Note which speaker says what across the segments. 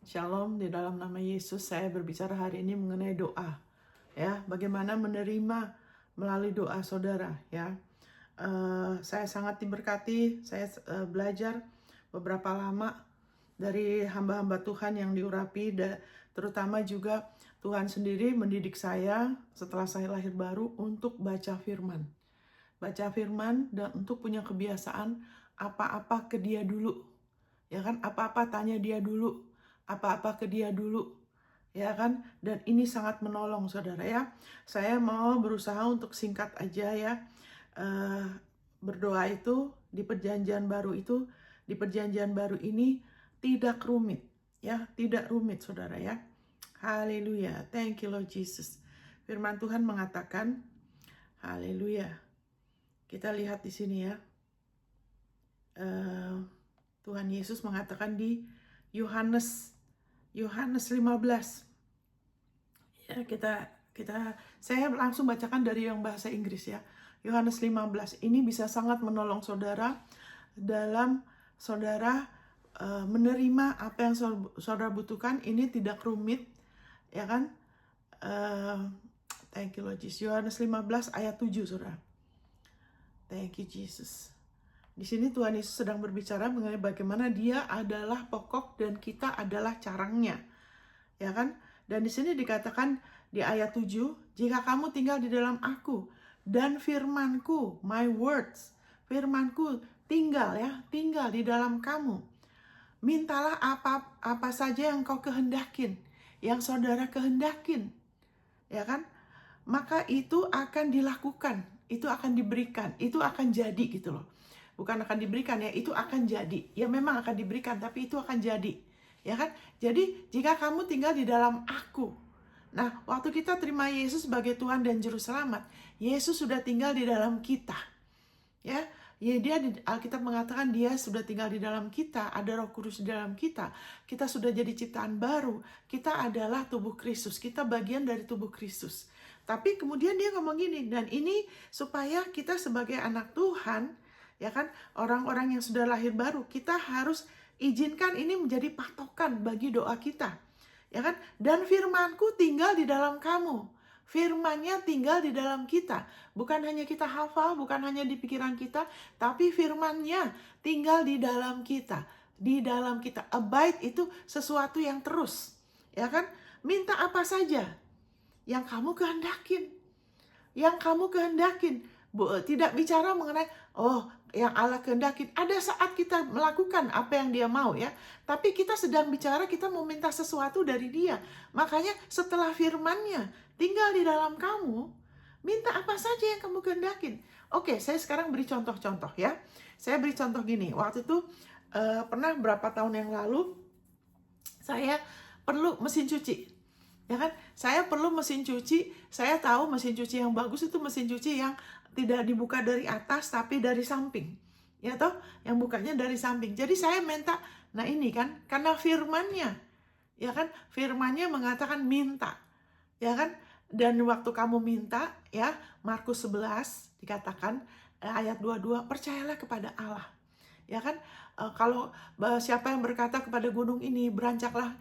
Speaker 1: Shalom, di dalam nama Yesus saya berbicara hari ini mengenai doa. Ya, bagaimana menerima melalui doa saudara ya. Saya sangat diberkati, saya belajar beberapa lama dari hamba-hamba Tuhan yang diurapi, terutama juga Tuhan sendiri mendidik saya setelah saya lahir baru untuk baca firman. Baca firman dan untuk punya kebiasaan apa-apa ke dia dulu. Ya kan, apa-apa tanya dia dulu, apa-apa ke dia dulu, ya kan? Dan ini sangat menolong saudara ya. Saya mau berusaha untuk singkat aja ya. Berdoa itu di perjanjian baru ini tidak rumit ya, tidak rumit saudara ya. Haleluya, thank you Lord Jesus. Firman Tuhan mengatakan, haleluya. Kita lihat di sini ya. Tuhan Yesus mengatakan di Yohanes 15. Ya, saya langsung bacakan dari yang bahasa Inggris ya. Yohanes 15 ini bisa sangat menolong saudara dalam saudara menerima apa yang saudara butuhkan. Ini tidak rumit, ya kan? Thank you Lord Jesus. Yohanes 15 ayat 7 saudara. Thank you Jesus. Di sini Tuhan Yesus sedang berbicara mengenai bagaimana Dia adalah pokok dan kita adalah carangnya. Ya kan? Dan di sini dikatakan di ayat 7, jika kamu tinggal di dalam aku dan firmanku, my words, firmanku tinggal di dalam kamu. Mintalah apa saja yang kau kehendakin, yang saudara kehendakin. Ya kan? Maka itu akan dilakukan, itu akan diberikan, itu akan jadi gitu loh. Bukan akan diberikan ya, itu akan jadi. Ya memang akan diberikan, tapi itu akan jadi. Ya kan? Jadi jika kamu tinggal di dalam aku. Nah, waktu kita terima Yesus sebagai Tuhan dan Juru Selamat, Yesus sudah tinggal di dalam kita. Ya, dia Alkitab mengatakan dia sudah tinggal di dalam kita, ada Roh Kudus di dalam kita. Kita sudah jadi ciptaan baru. Kita adalah tubuh Kristus, kita bagian dari tubuh Kristus. Tapi kemudian dia ngomong gini, dan ini supaya kita sebagai anak Tuhan, ya kan, orang-orang yang sudah lahir baru, kita harus izinkan ini menjadi patokan bagi doa kita. Ya kan? Dan firmanku tinggal di dalam kamu. Firman-Nya tinggal di dalam kita. Bukan hanya kita hafal, bukan hanya di pikiran kita, tapi firman-Nya tinggal di dalam kita. Di dalam kita. Abide itu sesuatu yang terus. Ya kan? Minta apa saja yang kamu kehendakin. Yang kamu kehendakin. Tidak bicara mengenai, yang Allah kehendakin. Ada saat kita melakukan apa yang dia mau ya. Tapi kita sedang bicara, kita mau minta sesuatu dari dia. Makanya setelah firman-Nya tinggal di dalam kamu, minta apa saja yang kamu kehendakin. Oke, saya sekarang beri contoh-contoh ya. Saya beri contoh gini. Waktu itu pernah berapa tahun yang lalu, saya perlu mesin cuci. Ya kan? Saya perlu mesin cuci. Saya tahu mesin cuci yang bagus itu mesin cuci yang tidak dibuka dari atas tapi dari samping. Ya toh? Yang bukanya dari samping. Jadi saya minta, nah ini kan karena firman-Nya. Ya kan? Firman-Nya mengatakan minta. Ya kan? Dan waktu kamu minta ya, Markus 11 dikatakan ayat 22, percayalah kepada Allah. Ya kan? Kalau siapa yang berkata kepada gunung ini berancaklah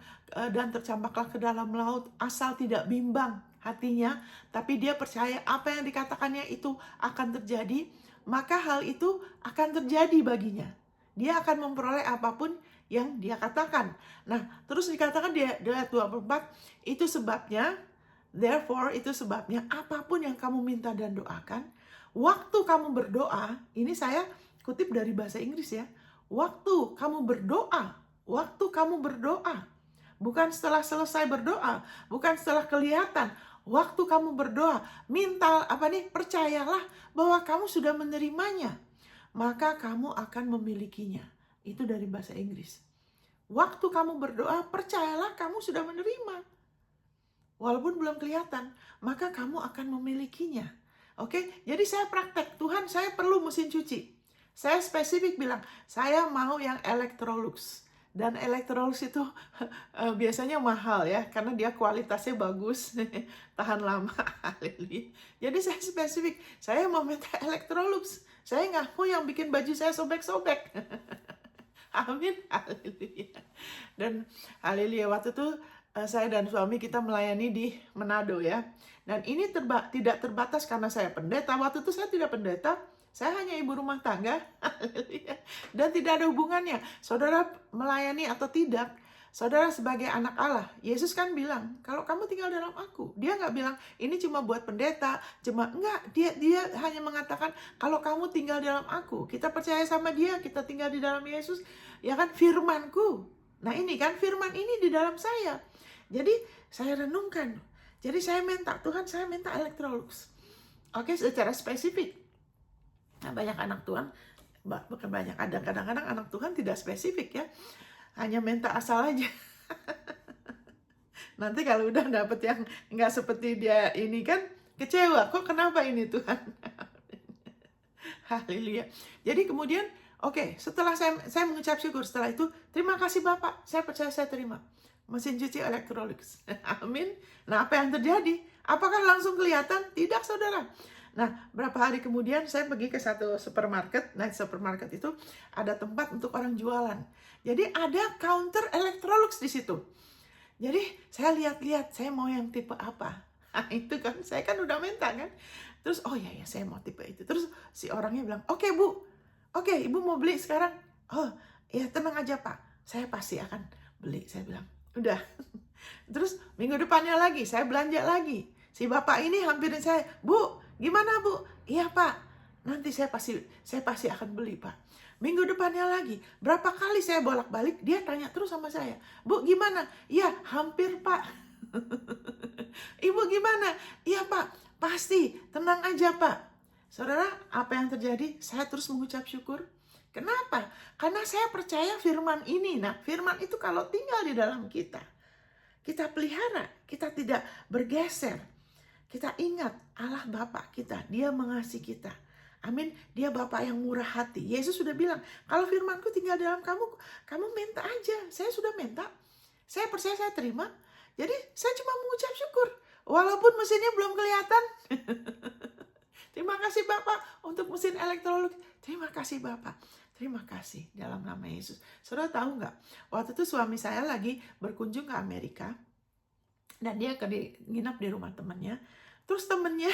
Speaker 1: dan tercampaklah ke dalam laut, asal tidak bimbang hatinya, tapi dia percaya apa yang dikatakannya itu akan terjadi, maka hal itu akan terjadi baginya. Dia akan memperoleh apapun yang dia katakan. Nah, terus dikatakan di ayat 24, itu sebabnya, therefore itu sebabnya apapun yang kamu minta dan doakan, waktu kamu berdoa, ini saya kutip dari bahasa Inggris ya. Waktu kamu berdoa, bukan setelah selesai berdoa, bukan setelah kelihatan. Waktu kamu berdoa, minta percayalah bahwa kamu sudah menerimanya, maka kamu akan memilikinya. Itu dari bahasa Inggris. Waktu kamu berdoa, percayalah kamu sudah menerima. Walaupun belum kelihatan, maka kamu akan memilikinya. Oke, jadi saya praktek, Tuhan saya perlu mesin cuci. Saya spesifik bilang, saya mau yang Electrolux. Dan Electrolux itu biasanya mahal ya, karena dia kualitasnya bagus, tahan lama. Jadi saya spesifik, saya mau minta Electrolux. Saya nggak mau yang bikin baju saya sobek-sobek. Amin, haleluya. Dan haleluya, waktu itu saya dan suami kita melayani di Manado ya. Dan ini tidak terbatas karena saya pendeta. Waktu itu saya tidak pendeta, saya hanya ibu rumah tangga. Haleluya. Dan tidak ada hubungannya. Saudara melayani atau tidak, saudara sebagai anak Allah, Yesus kan bilang, kalau kamu tinggal dalam aku. Dia nggak bilang, ini cuma buat pendeta, enggak. Dia hanya mengatakan, kalau kamu tinggal dalam aku, kita percaya sama dia, kita tinggal di dalam Yesus, ya kan, firmanku. Nah ini kan, firman ini di dalam saya. Jadi saya renungkan. Jadi saya minta, Tuhan saya minta Electrolux. Oke, secara spesifik. Nah, banyak anak Tuhan, bukan banyak, ada kadang-kadang anak Tuhan tidak spesifik ya. Hanya minta asal aja. Nanti kalau udah dapet yang nggak seperti dia ini kan, kecewa. Kok kenapa ini Tuhan? Haleluya. Jadi kemudian, oke, setelah saya mengucap syukur, setelah itu, terima kasih Bapak, saya percaya saya terima. Mesin cuci Electrolux. Amin. Nah, apa yang terjadi? Apakah langsung kelihatan? Tidak, saudara. Nah, berapa hari kemudian saya pergi ke satu supermarket. Nah, supermarket itu ada tempat untuk orang jualan. Jadi ada counter Electrolux di situ. Jadi saya lihat-lihat, saya mau yang tipe apa. Nah, itu kan, saya kan udah minta kan. Terus, oh ya, saya mau tipe itu. Terus si orangnya bilang, oke Bu, oke Ibu mau beli sekarang. Oh, ya tenang aja Pak, saya pasti akan beli. Saya bilang, udah. Terus minggu depannya lagi, saya belanja lagi. Si bapak ini hampirin saya, Bu, gimana Bu? Iya Pak, nanti saya pasti akan beli Pak. Minggu depannya lagi, berapa kali saya bolak-balik, dia tanya terus sama saya, Bu gimana? Iya, hampir Pak. Ibu gimana? Iya Pak, pasti, tenang aja Pak. Saudara, apa yang terjadi? Saya terus mengucap syukur. Kenapa? Karena saya percaya firman ini. Nah, firman itu kalau tinggal di dalam kita, kita pelihara, kita tidak bergeser. Kita ingat Allah Bapa kita, Dia mengasihi kita. Amin. Dia Bapa yang murah hati. Yesus sudah bilang, kalau firmanku tinggal dalam kamu minta aja. Saya sudah minta. Saya percaya, saya terima. Jadi saya cuma mengucap syukur. Walaupun mesinnya belum kelihatan. Terima kasih Bapak untuk mesin Electrolux. Terima kasih Bapak. Terima kasih dalam nama Yesus. Saudara tahu nggak? Waktu itu suami saya lagi berkunjung ke Amerika. Dan dia nginap di rumah temannya. Terus temennya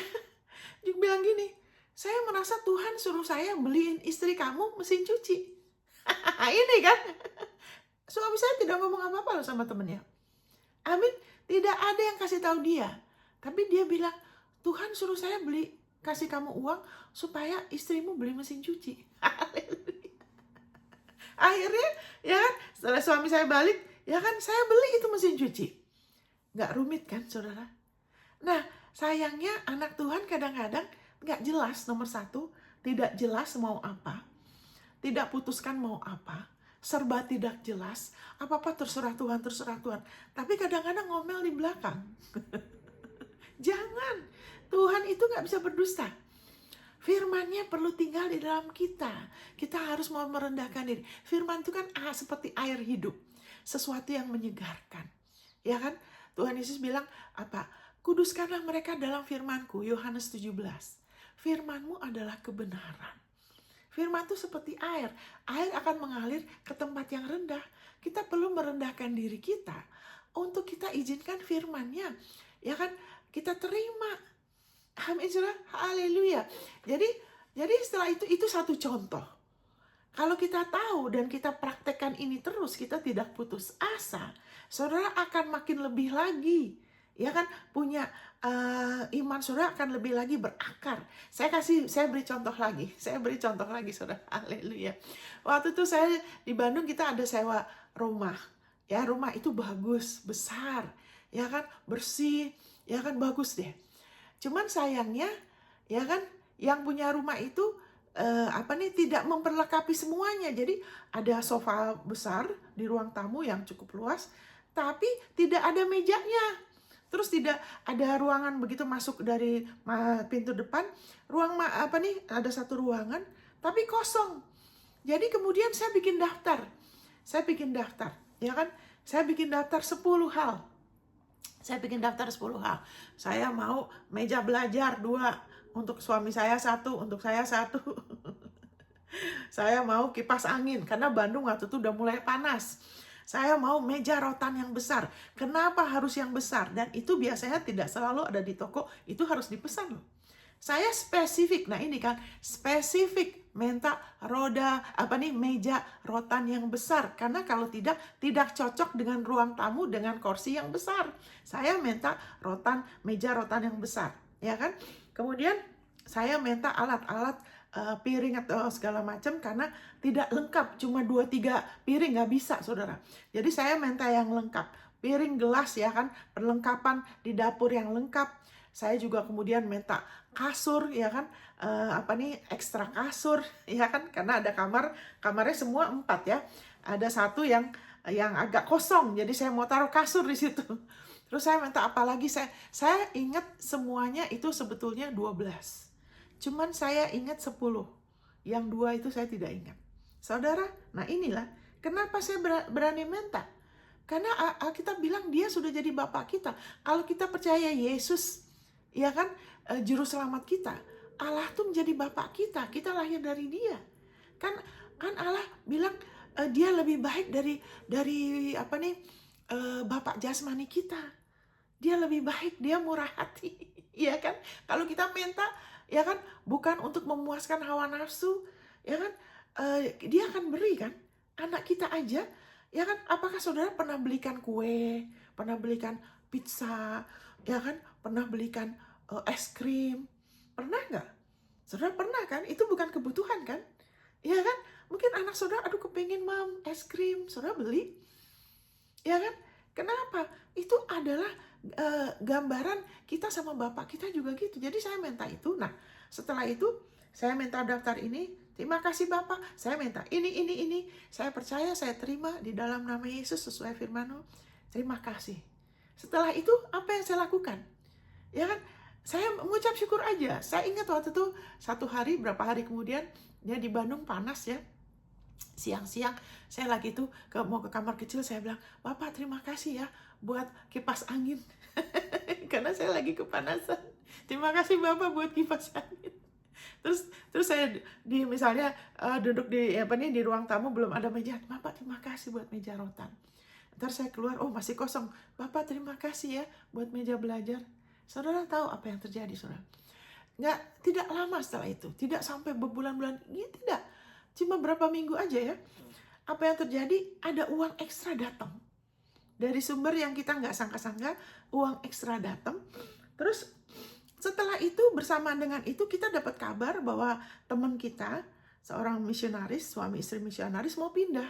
Speaker 1: juga bilang gini, saya merasa Tuhan suruh saya beliin istri kamu mesin cuci. Ini kan. Suami saya tidak ngomong apa-apa loh sama temennya. Amin. Tidak ada yang kasih tahu dia. Tapi dia bilang, Tuhan suruh saya kasih kamu uang supaya istrimu beli mesin cuci. Akhirnya, ya kan, setelah suami saya balik, ya kan, saya beli itu mesin cuci. Nggak rumit kan, saudara? Nah, sayangnya anak Tuhan kadang-kadang nggak jelas, nomor satu, tidak jelas mau apa, tidak putuskan mau apa, serba tidak jelas, apa-apa terserah Tuhan, terserah Tuhan. Tapi kadang-kadang ngomel di belakang. Jangan, Tuhan itu nggak bisa berdusta. Firman-Nya perlu tinggal di dalam kita. Kita harus mau merendahkan diri. Firman itu kan seperti air hidup. Sesuatu yang menyegarkan. Ya kan? Tuhan Yesus bilang apa? Kuduskanlah mereka dalam firman-Ku. Yohanes 17. Firman-Mu adalah kebenaran. Firman itu seperti air. Air akan mengalir ke tempat yang rendah. Kita perlu merendahkan diri kita untuk kita izinkan firman-Nya. Ya kan? Kita terima. Amin, saudara. Haleluya. Jadi setelah itu satu contoh. Kalau kita tahu dan kita praktekkan ini terus, kita tidak putus asa. Saudara akan makin lebih lagi. Ya kan? Punya iman saudara akan lebih lagi berakar. Saya beri contoh lagi. Saudara. Haleluya. Waktu itu saya di Bandung, kita ada sewa rumah. Ya, rumah itu bagus, besar. Ya kan? Bersih. Ya kan? Bagus deh. Cuman sayangnya, ya kan, yang punya rumah itu tidak memperlengkapi semuanya. Jadi ada sofa besar di ruang tamu yang cukup luas, tapi tidak ada mejanya. Terus tidak ada ruangan begitu masuk dari pintu depan, ada satu ruangan tapi kosong. Jadi kemudian saya bikin daftar, ya kan? Saya bikin daftar 10 hal. Saya mau meja belajar 2, untuk suami saya 1, untuk saya 1. Saya mau kipas angin, karena Bandung waktu itu udah mulai panas. Saya mau meja rotan yang besar. Kenapa harus yang besar? Dan itu biasanya tidak selalu ada di toko, itu harus dipesan loh. Saya spesifik, nah ini kan spesifik minta meja rotan yang besar, karena kalau tidak cocok dengan ruang tamu dengan kursi yang besar. Saya minta meja rotan yang besar, ya kan? Kemudian saya minta alat-alat piring atau segala macam, karena tidak lengkap, cuma 2-3 piring nggak bisa, saudara. Jadi saya minta yang lengkap, piring, gelas, ya kan, perlengkapan di dapur yang lengkap. Saya juga kemudian minta kasur, ya kan, ekstra kasur, ya kan, karena ada kamarnya semua 4 ya. Ada satu yang agak kosong, jadi saya mau taruh kasur di situ. Terus saya minta apa lagi? Saya ingat semuanya itu sebetulnya 12. Cuman saya ingat 10. Yang 2 itu saya tidak ingat. Saudara, nah inilah kenapa saya berani minta. Karena kita bilang dia sudah jadi Bapak kita. Kalau kita percaya Yesus, ya kan, juru selamat kita, Allah tuh menjadi Bapak kita. Kita lahir dari dia. Kan Allah bilang dia lebih baik dari Bapak jasmani kita. Dia lebih baik, dia murah hati. Ya kan? Kalau kita minta, ya kan, bukan untuk memuaskan hawa nafsu, ya kan, dia akan beri kan. Anak kita aja, ya kan, apakah saudara pernah belikan kue, pernah belikan pizza, ya kan, pernah belikan es krim, pernah nggak? Saudara pernah kan? Itu bukan kebutuhan kan? Ya kan? Mungkin anak saudara, aduh kepengin mam es krim, saudara beli, ya kan? Kenapa? Itu adalah gambaran kita sama Bapak kita juga gitu. Jadi saya minta itu. Nah, setelah itu saya minta daftar ini. Terima kasih Bapak, saya minta ini. Saya percaya, saya terima di dalam nama Yesus sesuai firman-Mu. Terima kasih. Setelah itu apa yang saya lakukan? Ya kan? Saya mengucap syukur aja. Saya ingat waktu itu berapa hari kemudian, ya di Bandung panas ya. Siang-siang saya lagi tuh mau ke kamar kecil, saya bilang, Bapak terima kasih ya buat kipas angin. Karena saya lagi kepanasan. Terima kasih Bapak buat kipas angin. Terus saya misalnya duduk di ruang tamu, belum ada meja. Bapak terima kasih buat meja rotan. Ntar saya keluar, oh masih kosong. Bapak terima kasih ya buat meja belajar. Saudara tahu apa yang terjadi, saudara? Tidak lama setelah itu, tidak sampai berbulan-bulan, tidak. Cuma berapa minggu aja ya. Apa yang terjadi? Ada uang ekstra datang. Dari sumber yang kita nggak sangka-sangka, uang ekstra datang. Terus setelah itu, bersamaan dengan itu, kita dapat kabar bahwa teman kita, seorang misionaris, suami istri misionaris, mau pindah.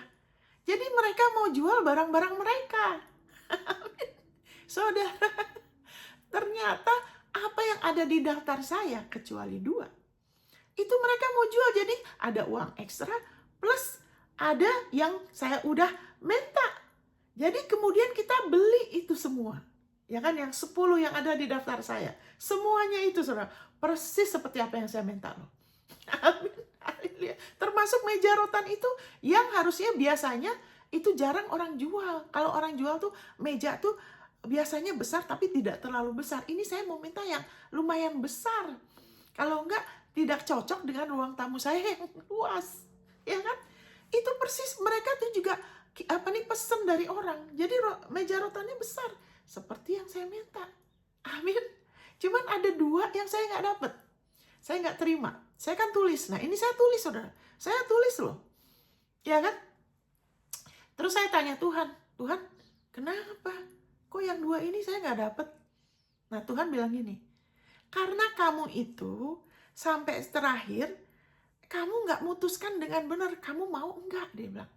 Speaker 1: Jadi mereka mau jual barang-barang mereka. Saudara, ternyata apa yang ada di daftar saya, kecuali 2. Itu mereka mau jual, jadi ada uang ekstra plus ada yang saya udah minta. Jadi kemudian kita beli itu semua. Ya kan, yang 10 yang ada di daftar saya. Semuanya itu, saudara, persis seperti apa yang saya minta loh. Amin. Termasuk meja rotan itu yang harusnya biasanya itu jarang orang jual. Kalau orang jual tuh meja tuh biasanya besar tapi tidak terlalu besar. Ini saya mau minta yang lumayan besar. Kalau enggak, tidak cocok dengan ruang tamu saya yang luas, ya kan? Itu persis mereka tuh juga pesan dari orang. Jadi meja rotannya besar, seperti yang saya minta. Amin. Cuman ada 2 yang saya nggak dapat, saya nggak terima. Saya kan tulis. Nah ini saya tulis, saudara. Saya tulis loh, ya kan? Terus saya tanya Tuhan, kenapa? Kok yang 2 ini saya nggak dapat? Nah Tuhan bilang gini, karena kamu itu sampai terakhir, kamu nggak mutuskan dengan benar, kamu mau enggak, dia bilang.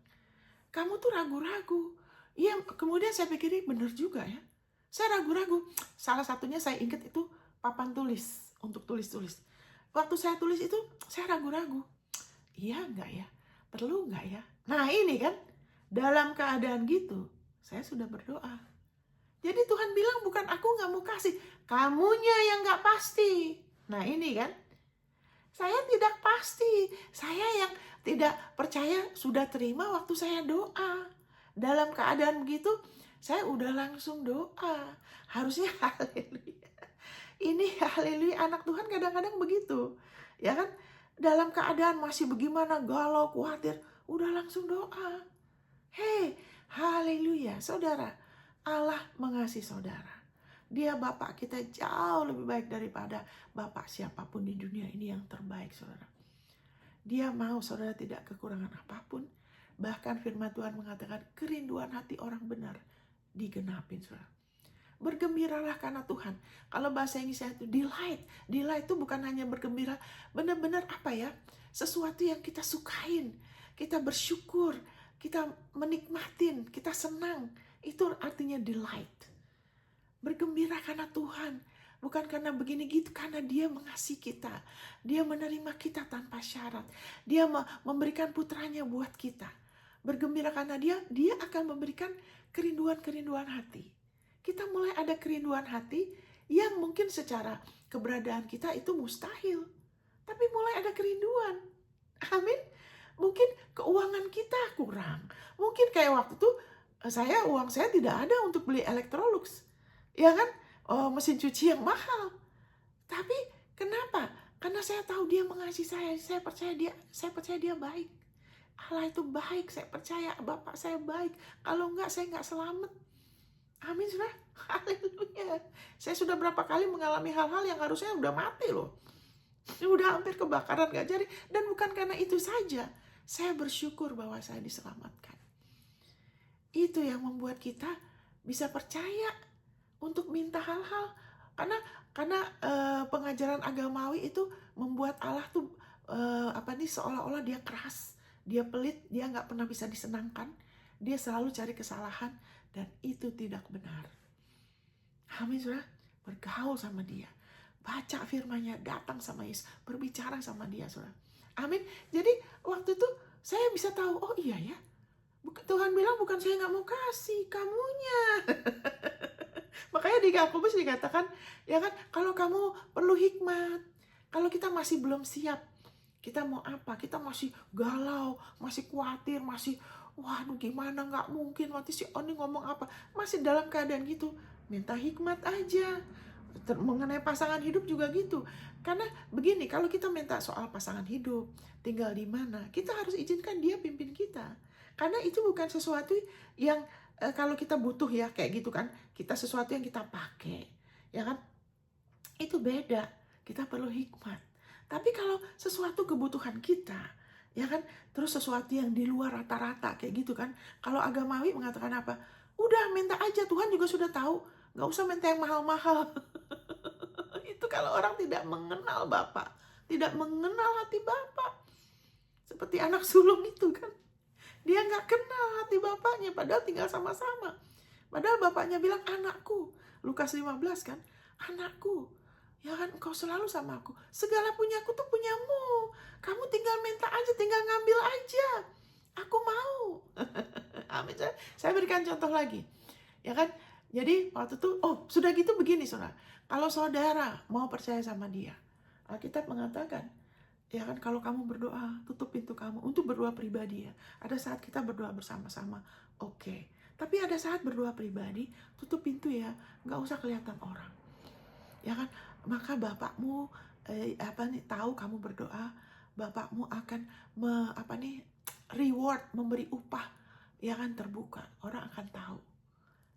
Speaker 1: Kamu tuh ragu-ragu. Iya, kemudian saya pikirin benar juga ya. Saya ragu-ragu. Salah satunya saya ingat itu papan tulis, untuk tulis-tulis. Waktu saya tulis itu, saya ragu-ragu. Iya enggak ya? Perlu enggak ya? Nah ini kan, dalam keadaan gitu, saya sudah berdoa. Jadi Tuhan bilang bukan aku nggak mau kasih, kamunya yang nggak pasti. Nah ini kan, saya tidak pasti, saya yang tidak percaya sudah terima waktu saya doa. Dalam keadaan begitu, saya udah langsung doa. Harusnya haleluya. Ini haleluya, anak Tuhan kadang-kadang begitu. Ya kan? dalam keadaan masih bagaimana, galau, khawatir, udah langsung doa. Hei, haleluya, saudara. Allah mengasihi saudara. Dia Bapak kita jauh lebih baik daripada Bapak siapapun di dunia ini, yang terbaik, saudara. Dia mau saudara tidak kekurangan apapun. Bahkan firman Tuhan mengatakan kerinduan hati orang benar digenapin, saudara. Bergembiralah karena Tuhan. Kalau bahasa Inggrisnya itu delight. Delight itu bukan hanya bergembira, benar-benar apa ya, sesuatu yang kita sukain, kita bersyukur, kita menikmatin, kita senang. Itu artinya delight. Bergembira karena Tuhan. Bukan karena begini gitu, karena Dia mengasihi kita. Dia menerima kita tanpa syarat. Dia memberikan putranya buat kita. Bergembira karena Dia akan memberikan kerinduan-kerinduan hati. Kita mulai ada kerinduan hati yang mungkin secara keberadaan kita itu mustahil. Tapi mulai ada kerinduan. Amin. Mungkin keuangan kita kurang. Mungkin kayak waktu itu uang saya tidak ada untuk beli Electrolux. Ya kan? Mesin cuci yang mahal. Tapi kenapa? Karena saya tahu Dia mengasihi saya. Saya percaya dia baik. Allah itu baik. Saya percaya Bapak saya baik. Kalau enggak, saya enggak selamat. Amin, saudara. Haleluya. Saya sudah berapa kali mengalami hal-hal yang harusnya udah mati loh. Udah hampir kebakaran gak jadi. Dan bukan karena itu saja. Saya bersyukur bahwa saya diselamatkan. Itu yang membuat kita bisa percaya untuk minta hal-hal. Karena pengajaran agamawi itu membuat Allah tuh seolah-olah Dia keras, Dia pelit, Dia nggak pernah bisa disenangkan. Dia selalu cari kesalahan, dan itu tidak benar. Amin, saudara. Bergaul sama Dia, baca firman-Nya, datang sama Yesus, berbicara sama Dia, saudara. Amin. Jadi waktu itu saya bisa tahu, oh iya ya, Tuhan bilang bukan saya nggak mau kasih, kamunya. Makanya di Yakobus dikatakan, ya kan, kalau kamu perlu hikmat, kalau kita masih belum siap, kita mau apa? Kita masih galau, masih khawatir, masih waduh gimana, nggak mungkin, nanti si Oni ngomong apa, masih dalam keadaan gitu, minta hikmat aja. Mengenai pasangan hidup juga gitu. Karena begini, kalau kita minta soal pasangan hidup, tinggal di mana, kita harus izinkan Dia pimpin kita. Karena itu bukan sesuatu yang kalau kita butuh ya kayak gitu kan, kita sesuatu yang kita pakai, ya kan, itu beda. Kita perlu hikmat. Tapi kalau sesuatu kebutuhan kita, ya kan, terus sesuatu yang di luar rata-rata kayak gitu kan, kalau agamawi mengatakan apa? Udah minta aja, Tuhan juga sudah tahu, nggak usah minta yang mahal-mahal. Itu kalau orang tidak mengenal Bapak, tidak mengenal hati Bapak. Seperti anak sulung itu kan, dia nggak kenal hati bapaknya, padahal tinggal sama-sama. Padahal bapaknya bilang, anakku. Lukas 15 kan, anakku, ya kan, engkau selalu sama aku. Segala punyaku tuh punyamu. Kamu tinggal minta aja, tinggal ngambil aja. Aku mau. Amin. Saya berikan contoh lagi. Ya kan, jadi waktu itu, sudah gitu begini, saudara. Kalau saudara mau percaya sama Dia, Alkitab mengatakan, ya kan, kalau kamu berdoa, tutup pintu kamu untuk berdoa pribadi ya. Ada saat kita berdoa bersama-sama, oke. Tapi ada saat berdoa pribadi, tutup pintu ya, nggak usah kelihatan orang. Ya kan, maka Bapakmu tahu kamu berdoa, Bapakmu akan reward, memberi upah, ya kan, terbuka. Orang akan tahu.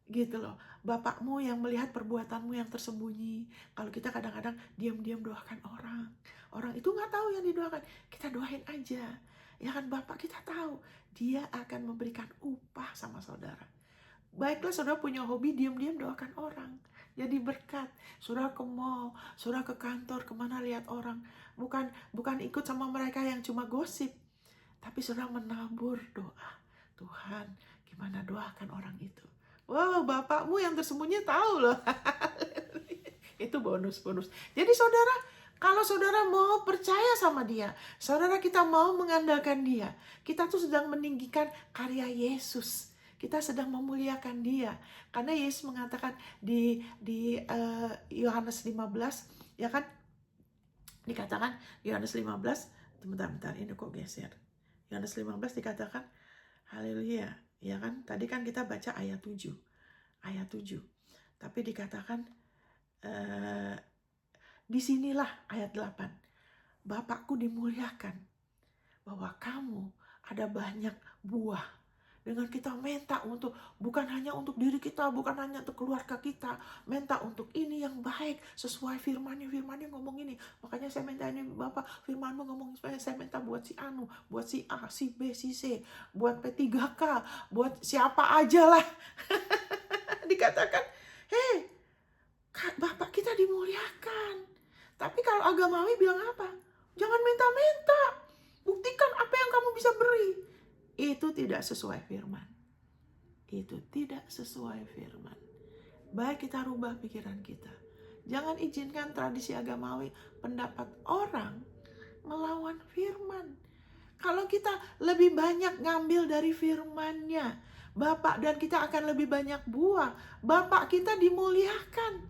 Speaker 1: Gitu loh, Bapakmu yang melihat perbuatanmu yang tersembunyi. Kalau kita kadang-kadang diam-diam doakan orang itu nggak tahu yang didoakan, kita doain aja, ya kan. Bapak kita tahu, Dia akan memberikan upah sama saudara. Baiklah saudara punya hobi diam-diam doakan orang, jadi berkat. Saudara ke mall, saudara ke kantor, kemana lihat orang, bukan ikut sama mereka yang cuma gosip, tapi saudara menabur doa. Tuhan, gimana doakan orang itu. Wow, Bapakmu yang tersembunyi tahu loh. Itu bonus. Jadi saudara, kalau saudara mau percaya sama Dia, saudara kita mau mengandalkan Dia, kita tuh sedang meninggikan karya Yesus. Kita sedang memuliakan Dia. Karena Yesus mengatakan di Yohanes 15, ya kan? Dikatakan Yohanes 15, bentar, ini kok geser. Yohanes 15 dikatakan, haleluya. Ya kan, tadi kan kita baca ayat 7. Tapi dikatakan disinilah ayat 8. Bapakku dimuliakan, bahwa kamu ada banyak buah. Dengan kita minta untuk, bukan hanya untuk diri kita, bukan hanya untuk keluarga kita, minta untuk ini yang baik, sesuai firman-Nya ngomong ini. Makanya saya minta ini, Bapak, firman-Mu ngomong, saya minta buat si Anu, buat si A, si B, si C, buat P3K, buat siapa aja lah. Dikatakan, hei, Bapak kita dimuliakan. Tapi kalau agamawi bilang apa? Jangan minta-minta, buktikan apa yang kamu bisa beri. Itu tidak sesuai firman. Itu tidak sesuai firman. Baik kita rubah pikiran kita. Jangan izinkan tradisi agamawi, pendapat orang melawan firman. Kalau kita lebih banyak ngambil dari firman-Nya, Bapak dan kita akan lebih banyak buah. Bapak kita dimuliakan.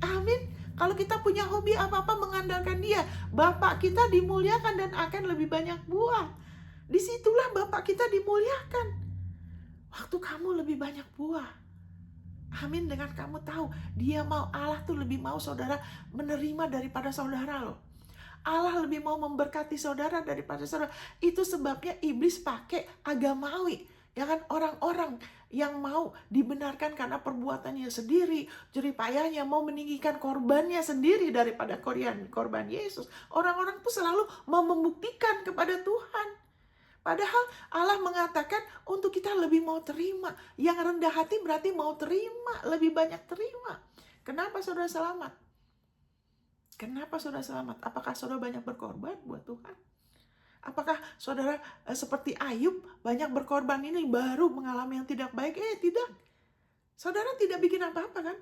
Speaker 1: Amin. Kalau kita punya hobi apa-apa mengandalkan Dia, Bapak kita dimuliakan dan akan lebih banyak buah. Disitulah Bapak kita dimuliakan. Waktu kamu lebih banyak buah. Amin, dengan kamu tahu Dia mau, Allah tuh lebih mau saudara menerima daripada saudara loh. Allah lebih mau memberkati saudara daripada saudara. Itu sebabnya iblis pakai agamawi. Ya kan, orang-orang yang mau dibenarkan karena perbuatannya sendiri, jeripayahnya, mau meninggikan korbannya sendiri daripada korban Yesus. Orang-orang tuh selalu mau membuktikan kepada Tuhan. Padahal Allah mengatakan untuk kita lebih mau terima. Yang rendah hati berarti mau terima, lebih banyak terima. Kenapa saudara selamat? Kenapa saudara selamat? Apakah saudara banyak berkorban buat Tuhan? Apakah saudara seperti Ayub banyak berkorban ini baru mengalami yang tidak baik? Tidak. Saudara tidak bikin apa-apa kan?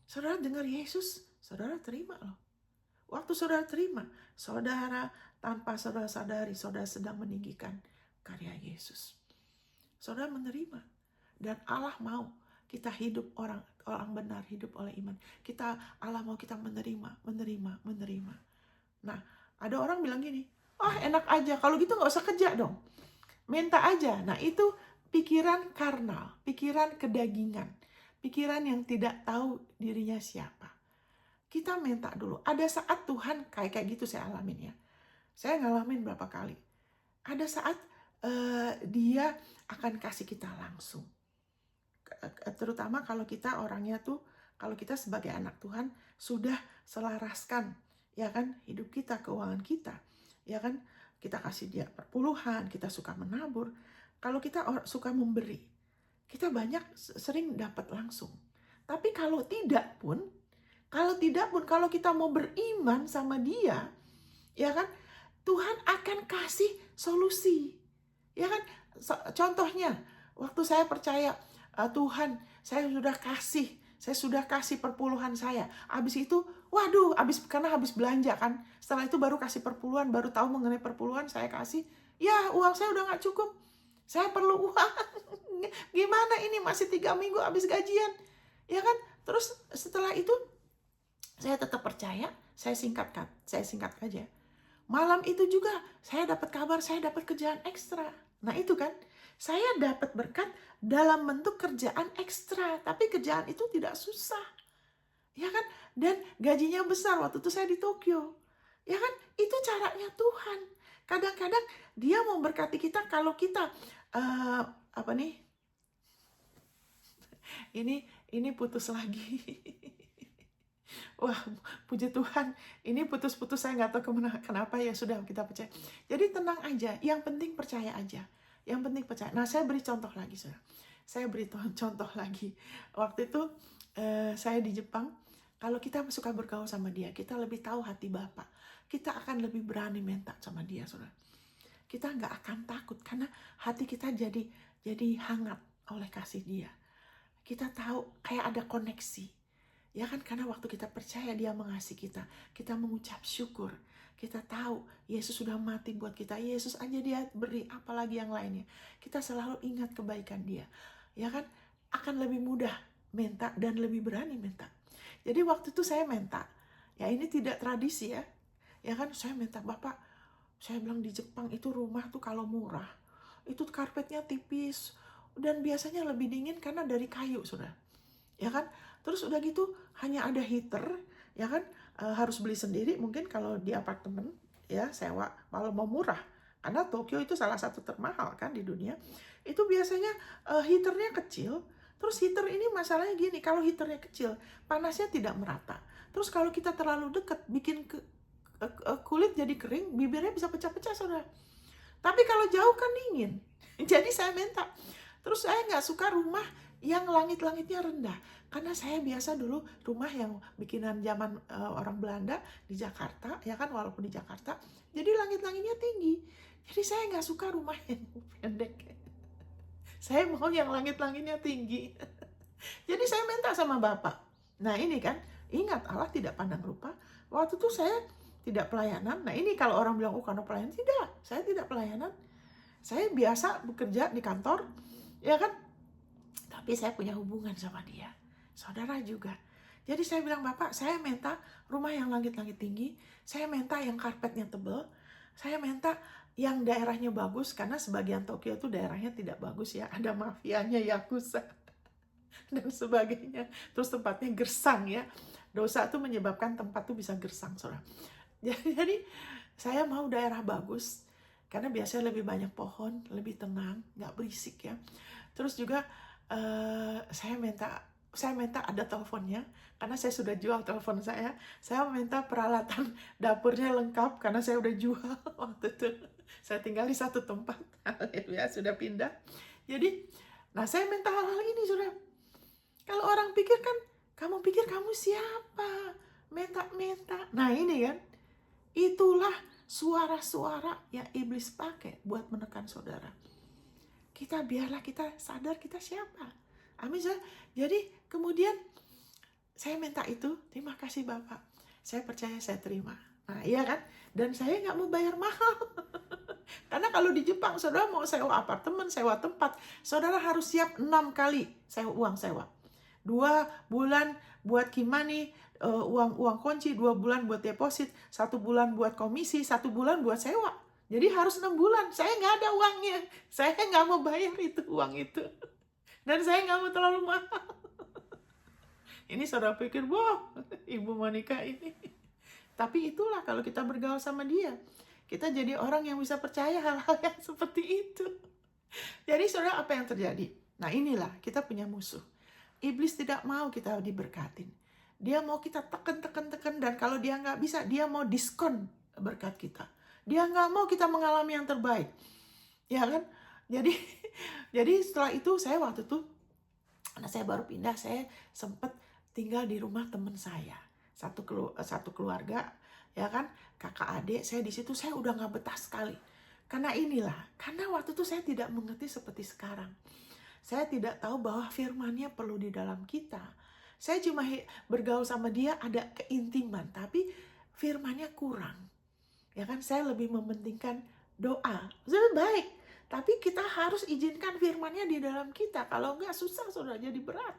Speaker 1: Saudara dengar Yesus, saudara terima loh. Waktu saudara terima, saudara tanpa saudara sadari, saudara sedang meninggikan karya Yesus. Saudara menerima. Dan Allah mau kita hidup orang benar, hidup oleh iman. Allah mau kita menerima. Nah, ada orang bilang gini, enak aja, kalau gitu gak usah kerja dong. Minta aja. Nah, itu pikiran karnal, pikiran kedagingan, pikiran yang tidak tahu dirinya siapa. Kita minta dulu. Ada saat Tuhan kayak gitu saya alamin ya. Saya ngalamin berapa kali. Ada saat Dia akan kasih kita langsung. Terutama kalau kita orangnya tuh, kalau kita sebagai anak Tuhan sudah selaraskan, ya kan, hidup kita, keuangan kita, ya kan, kita kasih Dia perpuluhan, kita suka menabur. Kalau kita suka memberi, kita banyak sering dapat langsung. Tapi kalau kita mau beriman sama Dia, ya kan, Tuhan akan kasih solusi. Ya kan, contohnya, waktu saya percaya, Tuhan, saya sudah kasih perpuluhan saya. Habis itu, karena habis belanja kan. Setelah itu baru kasih perpuluhan, baru tahu mengenai perpuluhan, saya kasih. Ya, uang saya udah gak cukup. Saya perlu uang. Gimana ini, masih 3 minggu habis gajian. Ya kan, terus setelah itu, saya tetap percaya, saya singkat aja. Malam itu juga saya dapat kabar, saya dapat kerjaan ekstra. Nah itu kan, saya dapat berkat dalam bentuk kerjaan ekstra. Tapi kerjaan itu tidak susah. Ya kan, dan gajinya besar. Waktu itu saya di Tokyo. Ya kan, itu caranya Tuhan. Kadang-kadang Dia mau berkati kita kalau kita, ini putus lagi. Wah, puji Tuhan, ini putus-putus, saya nggak tahu kenapa, ya sudah, kita percaya. Jadi tenang aja, yang penting percaya aja. Yang penting percaya. Nah, saya beri contoh lagi, saudara. Saya beri contoh lagi. Waktu itu saya di Jepang, kalau kita suka bergaul sama Dia, kita lebih tahu hati Bapa. Kita akan lebih berani minta sama Dia, saudara. Kita nggak akan takut, karena hati kita jadi hangat oleh kasih Dia. Kita tahu kayak ada koneksi. Ya kan, karena waktu kita percaya Dia mengasihi kita mengucap syukur. Kita tahu Yesus sudah mati buat kita. Yesus aja Dia beri, apalagi yang lainnya. Kita selalu ingat kebaikan Dia. Ya kan, akan lebih mudah minta dan lebih berani minta. Jadi waktu itu saya minta. Ya ini tidak tradisi ya. Ya kan, saya minta, Bapak, saya bilang di Jepang itu rumah tuh kalau murah, itu karpetnya tipis. Dan biasanya lebih dingin karena dari kayu, saudara. Ya kan, terus udah gitu hanya ada heater, ya kan, harus beli sendiri mungkin kalau di apartemen, ya sewa, kalau mau murah. Karena Tokyo itu salah satu termahal kan di dunia. Itu biasanya heaternya kecil. Terus heater ini masalahnya gini, kalau heaternya kecil, panasnya tidak merata. Terus kalau kita terlalu dekat, bikin kulit jadi kering, bibirnya bisa pecah-pecah, saudara. Tapi kalau jauh kan dingin. Jadi saya minta. Terus saya nggak suka rumah yang langit-langitnya rendah. Karena saya biasa dulu rumah yang bikinan zaman orang Belanda di Jakarta, ya kan, walaupun di Jakarta. Jadi langit-langitnya tinggi. Jadi saya nggak suka rumah yang pendek. Saya mau yang langit-langitnya tinggi. Jadi saya minta sama Bapak. Nah ini kan, ingat Allah tidak pandang rupa. Waktu itu saya tidak pelayanan. Nah ini kalau orang bilang, oh karena pelayanan. Tidak, saya tidak pelayanan. Saya biasa bekerja di kantor, ya kan? Tapi saya punya hubungan sama dia. Saudara juga. Jadi saya bilang, Bapak, saya minta rumah yang langit-langit tinggi. Saya minta yang karpetnya tebal. Saya minta yang daerahnya bagus. Karena sebagian Tokyo itu daerahnya tidak bagus ya. Ada mafianya, yakuza, dan sebagainya. Terus tempatnya gersang ya. Dosa itu menyebabkan tempat itu bisa gersang, saudara. Jadi saya mau daerah bagus. Karena biasanya lebih banyak pohon, lebih tenang, nggak berisik ya. Terus juga saya minta ada teleponnya, karena saya sudah jual telepon saya. Saya minta peralatan dapurnya lengkap, karena saya udah jual waktu itu. Saya tinggal di satu tempat, ya sudah pindah. Jadi, nah saya minta hal-hal ini, sudah. Kalau orang pikir kan, kamu pikir kamu siapa? Minta-minta. Nah ini kan, itulah suara-suara yang iblis pakai buat menekan saudara. Biarlah kita sadar kita siapa. Amin. Jadi kemudian saya minta itu, terima kasih Bapak. Saya percaya, saya terima. Nah iya kan, dan saya nggak mau bayar mahal. Karena kalau di Jepang, saudara mau sewa apartemen, sewa tempat, saudara harus siap 6 kali uang sewa. 2 bulan buat kimani, uang kunci, 2 bulan buat deposit, 1 bulan buat komisi, 1 bulan buat sewa. Jadi harus 6 bulan. Saya nggak ada uangnya. Saya nggak mau bayar itu uang itu. Dan saya nggak mau terlalu mahal. Ini saudara pikir, wah, Ibu Monica ini. Tapi itulah kalau kita bergaul sama dia. Kita jadi orang yang bisa percaya hal-hal yang seperti itu. Jadi saudara, apa yang terjadi? Nah inilah, kita punya musuh. Iblis tidak mau kita diberkatin. Dia mau kita tekan, dan kalau dia nggak bisa, dia mau diskon berkat kita. Dia nggak mau kita mengalami yang terbaik. Ya kan? Jadi setelah itu, saya waktu itu, karena saya baru pindah, saya sempat tinggal di rumah teman saya. Satu keluarga, ya kan? Kakak adik, saya di situ, saya udah nggak betah sekali. Karena waktu itu saya tidak mengerti seperti sekarang. Saya tidak tahu bahwa firman-Nya perlu di dalam kita. Saya cuma bergaul sama dia, ada keintiman, tapi firman-Nya kurang. Ya kan, saya lebih mementingkan doa. Lebih baik, tapi kita harus izinkan firman-Nya di dalam kita. Kalau enggak, susah, saudara, jadi berat.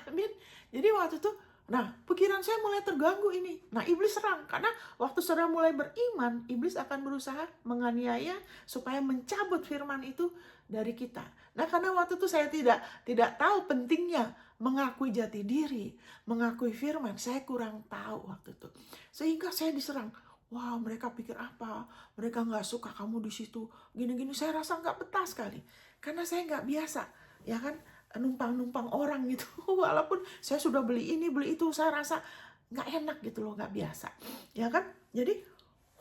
Speaker 1: Amin. Jadi waktu itu, nah pikiran saya mulai terganggu ini. Nah iblis serang, karena waktu saudara mulai beriman, iblis akan berusaha menganiaya supaya mencabut firman itu dari kita. Nah karena waktu itu saya tidak tahu pentingnya mengakui jati diri, mengakui firman. Saya kurang tahu waktu itu, sehingga saya diserang. Wah, mereka pikir apa? Mereka nggak suka kamu di situ. Gini-gini, saya rasa nggak betah sekali. Karena saya nggak biasa, ya kan, numpang orang gitu. Walaupun saya sudah beli ini, beli itu, saya rasa nggak enak gitu loh, nggak biasa. Ya kan? Jadi,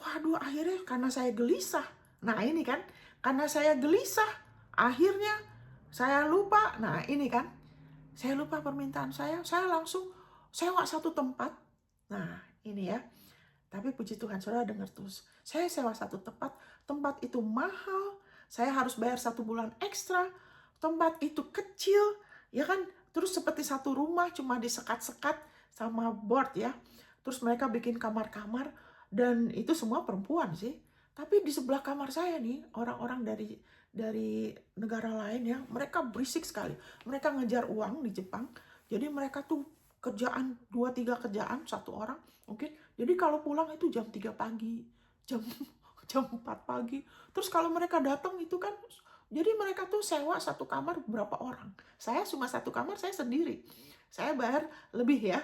Speaker 1: waduh, akhirnya karena saya gelisah. Nah ini kan, karena saya gelisah, akhirnya saya lupa. Nah ini kan, saya lupa permintaan saya langsung sewa satu tempat. Nah ini ya. Tapi puji Tuhan, saudara dengar terus. Saya sewa satu tempat itu mahal. Saya harus bayar 1 bulan ekstra. Tempat itu kecil, ya kan? Terus seperti satu rumah, cuma disekat-sekat sama board ya. Terus mereka bikin kamar-kamar, dan itu semua perempuan sih. Tapi di sebelah kamar saya nih, orang-orang dari negara lain ya, mereka berisik sekali. Mereka ngejar uang di Jepang. Jadi mereka tuh kerjaan 2-3 kerjaan satu orang mungkin. Jadi kalau pulang itu jam 3 pagi, jam 4 pagi. Terus kalau mereka datang itu kan, jadi mereka tuh sewa satu kamar berapa orang. Saya cuma satu kamar, saya sendiri. Saya bayar lebih ya,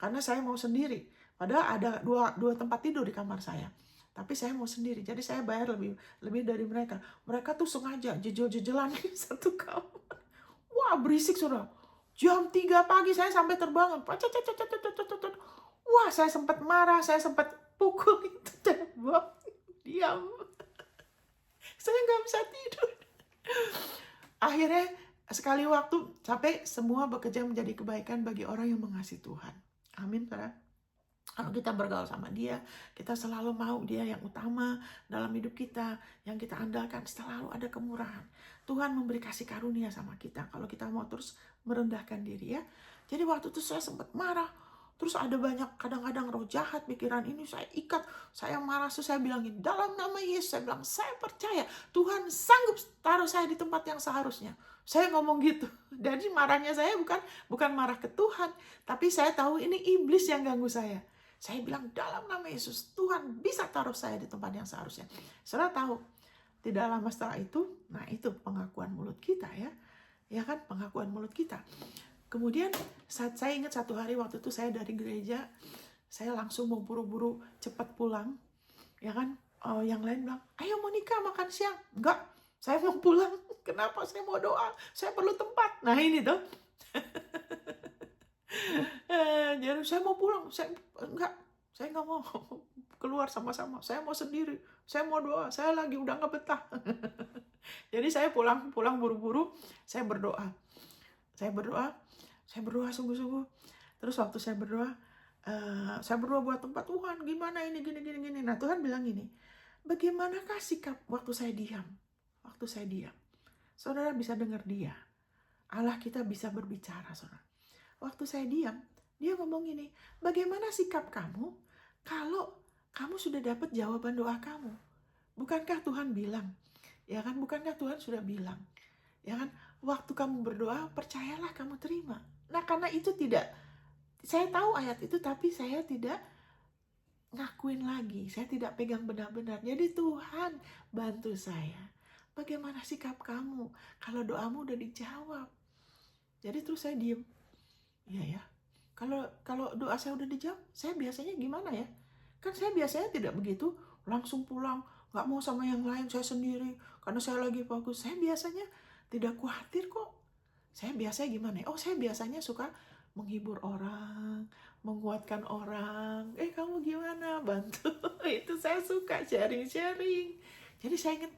Speaker 1: karena saya mau sendiri. Padahal ada dua tempat tidur di kamar saya. Tapi saya mau sendiri, jadi saya bayar lebih dari mereka. Mereka tuh sengaja jejel-jejelan di satu kamar. Wah, berisik sudah. Jam 3 pagi saya sampai terbangun. Wah, saya sempat marah, saya sempat pukul itu tembok. Diam. Saya nggak bisa tidur. Akhirnya sekali waktu sampai semua bekerja menjadi kebaikan bagi orang yang mengasihi Tuhan. Amin, saudara. Kalau kita bergaul sama dia, kita selalu mau dia yang utama dalam hidup kita, yang kita andalkan, selalu ada kemurahan. Tuhan memberi kasih karunia sama kita kalau kita mau terus merendahkan diri ya. Jadi waktu itu saya sempat marah. Terus ada banyak kadang-kadang roh jahat, pikiran ini saya ikat, saya marah, saya bilangin dalam nama Yesus, saya bilang saya percaya Tuhan sanggup taruh saya di tempat yang seharusnya. Saya ngomong gitu. Jadi marahnya saya bukan marah ke Tuhan, tapi saya tahu ini iblis yang ganggu saya. Saya bilang dalam nama Yesus, Tuhan bisa taruh saya di tempat yang seharusnya. Saudara tahu, tidak lama setelah itu, nah itu pengakuan mulut kita ya. Ya kan, pengakuan mulut kita. Kemudian saat saya ingat satu hari waktu itu saya dari gereja, saya langsung mau buru-buru cepat pulang. Ya kan, yang lain bilang, ayo Monica makan siang. Enggak, saya mau pulang. Kenapa? Saya mau doa, saya perlu tempat. Nah ini tuh. Jadi saya mau pulang, saya nggak mau keluar sama-sama, saya mau sendiri, saya mau doa, saya lagi udah nggak betah. Jadi saya pulang buru-buru, saya berdoa sungguh-sungguh. Terus waktu saya berdoa buat tempat, Tuhan gimana ini gini. Nah Tuhan bilang gini, bagaimanakah sikap waktu saya diam? Saudara bisa dengar dia, Allah kita bisa berbicara saudara. Waktu saya diam, dia ngomong gini, bagaimana sikap kamu kalau kamu sudah dapat jawaban doa kamu? Bukankah Tuhan bilang, ya kan? Bukankah Tuhan sudah bilang, ya kan? Waktu kamu berdoa, percayalah kamu terima. Nah, karena itu saya tahu ayat itu, tapi saya tidak ngakuin lagi. Saya tidak pegang benar-benar. Jadi Tuhan bantu saya. Bagaimana sikap kamu kalau doamu udah dijawab? Jadi terus saya diem. Iya ya. Kalau doa saya udah dijawab, saya biasanya gimana ya? Kan saya biasanya tidak begitu, langsung pulang, nggak mau sama yang lain, saya sendiri, karena saya lagi fokus. Saya biasanya tidak khawatir kok. Saya biasanya gimana ya? Saya biasanya suka menghibur orang, menguatkan orang. Kamu gimana? Bantu. Itu saya suka sharing. Jadi saya ingin,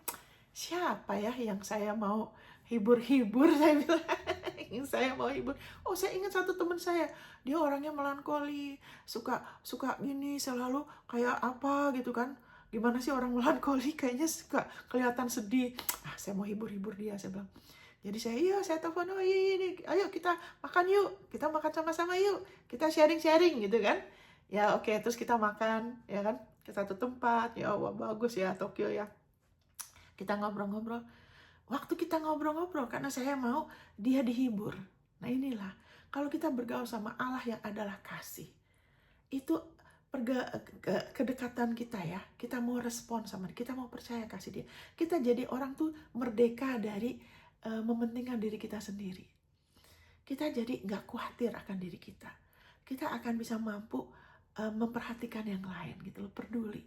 Speaker 1: siapa ya yang saya mau hibur, saya bilang. Saya mau hibur. Saya ingat satu teman saya, dia orangnya melankoli, suka gini, selalu kayak apa gitu kan. Gimana sih orang melankoli, kayaknya suka kelihatan sedih. Saya mau hibur dia, saya bilang. Jadi saya telepon, ini, ayo kita makan yuk, kita makan sama-sama yuk, kita sharing gitu kan. Ya oke, terus kita makan, ya kan, ke satu tempat, ya wah bagus ya Tokyo ya. Kita ngobrol-ngobrol. Waktu kita ngobrol-ngobrol, karena saya mau dia dihibur. Nah inilah, kalau kita bergaul sama Allah yang adalah kasih, itu kedekatan kita ya, kita mau respon sama dia, kita mau percaya kasih dia. Kita jadi orang tuh merdeka dari mementingkan diri kita sendiri. Kita jadi nggak khawatir akan diri kita. Kita akan bisa mampu memperhatikan yang lain gitu loh, peduli.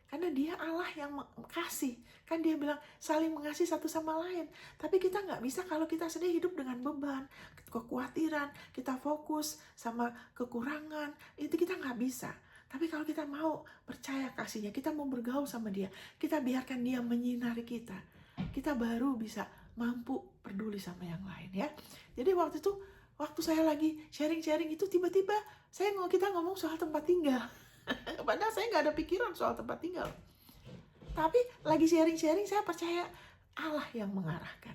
Speaker 1: Karena dia Allah yang kasih. Kan dia bilang saling mengasihi satu sama lain. Tapi kita nggak bisa kalau kita sendiri hidup dengan beban, kekhawatiran, kita fokus sama kekurangan. Itu kita nggak bisa. Tapi kalau kita mau percaya kasihnya, kita mau bergaul sama dia, kita biarkan dia menyinari kita, kita baru bisa mampu peduli sama yang lain ya. Jadi waktu saya lagi sharing itu, tiba-tiba kita ngomong soal tempat tinggal. Padahal saya nggak ada pikiran soal tempat tinggal. Tapi lagi sharing, saya percaya Allah yang mengarahkan.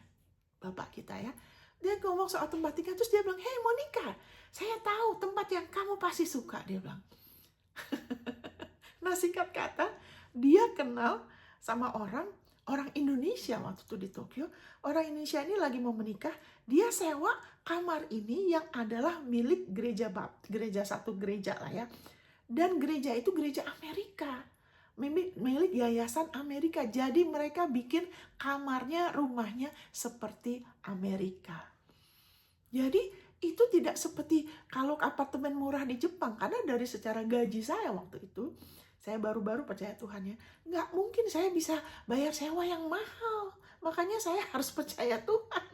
Speaker 1: Bapak kita ya. Dia ngomong soal tempat tinggal, terus dia bilang, hey Monica, saya tahu tempat yang kamu pasti suka, dia bilang. Nah singkat kata, dia kenal sama orang Indonesia waktu itu di Tokyo. Orang Indonesia ini lagi mau menikah, dia sewa kamar ini yang adalah milik gereja satu gereja lah ya. Dan gereja itu gereja Amerika, milik yayasan Amerika. Jadi mereka bikin kamarnya, rumahnya seperti Amerika. Jadi itu tidak seperti kalau apartemen murah di Jepang, karena dari secara gaji saya waktu itu, Saya baru-baru percaya Tuhan ya. Nggak mungkin saya bisa bayar sewa yang mahal. Makanya saya harus percaya Tuhan.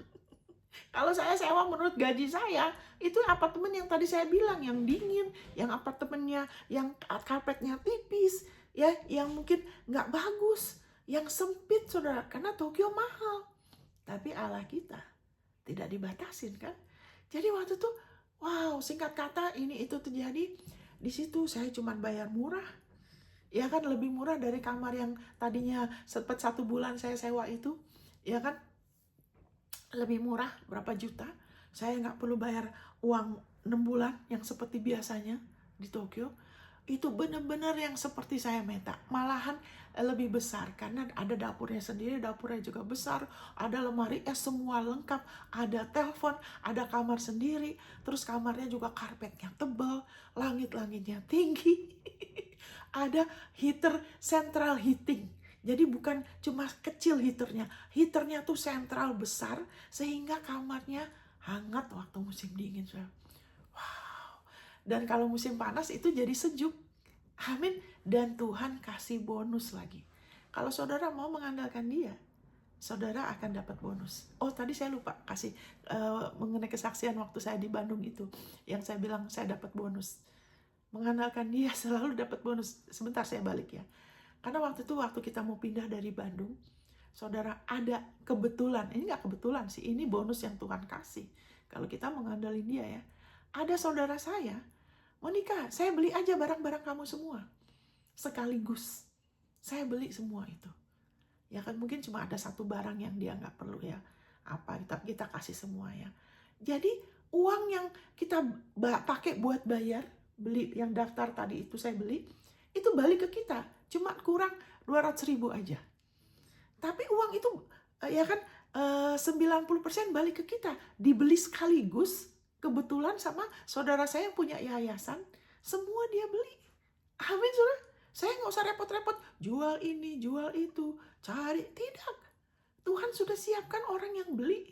Speaker 1: Kalau saya sewa menurut gaji saya, itu apartemen yang tadi saya bilang, yang dingin, yang apartemennya, yang karpetnya tipis, ya, yang mungkin nggak bagus, yang sempit, saudara, karena Tokyo mahal. Tapi Allah kita tidak dibatasin kan. Jadi waktu itu, wow, singkat kata ini itu terjadi. Di situ saya cuma bayar murah. Ya kan, lebih murah dari kamar yang tadinya sempat 1 bulan saya sewa itu. Ya kan, lebih murah berapa juta. Saya nggak perlu bayar uang 6 bulan yang seperti biasanya di Tokyo. Itu benar-benar yang seperti saya minta. Malahan lebih besar karena ada dapurnya sendiri, dapurnya juga besar, ada lemari semua lengkap, ada telepon, ada kamar sendiri, terus kamarnya juga karpetnya tebal, langit-langitnya tinggi. Ada heater central heating. Jadi bukan cuma kecil heaternya tuh sentral besar sehingga kamarnya hangat waktu musim dingin. Wow. Dan kalau musim panas itu jadi sejuk. Amin. Dan Tuhan kasih bonus lagi. Kalau saudara mau mengandalkan Dia, saudara akan dapat bonus. Oh, tadi saya lupa kasih mengenai kesaksian waktu saya di Bandung itu, yang saya bilang saya dapat bonus. Mengandalkan Dia selalu dapat bonus. Sebentar saya balik ya. Karena waktu kita mau pindah dari Bandung, saudara, ada kebetulan, ini nggak kebetulan sih, ini bonus yang Tuhan kasih. Kalau kita mengandalkan Dia ya. Ada saudara saya mau nikah, saya beli aja barang-barang kamu semua. Sekaligus, saya beli semua itu. Ya kan, mungkin cuma ada satu barang yang dia nggak perlu ya. Apa, kita kasih semua ya. Jadi, uang yang kita pakai buat bayar, beli yang daftar tadi itu saya beli, itu balik ke kita. Cuma kurang 200.000 aja. Tapi uang itu ya kan 90% balik ke kita. Dibeli sekaligus, kebetulan sama saudara saya yang punya yayasan, semua dia beli. Amin, saudara. Saya nggak usah repot-repot jual ini, jual itu, cari. Tidak. Tuhan sudah siapkan orang yang beli.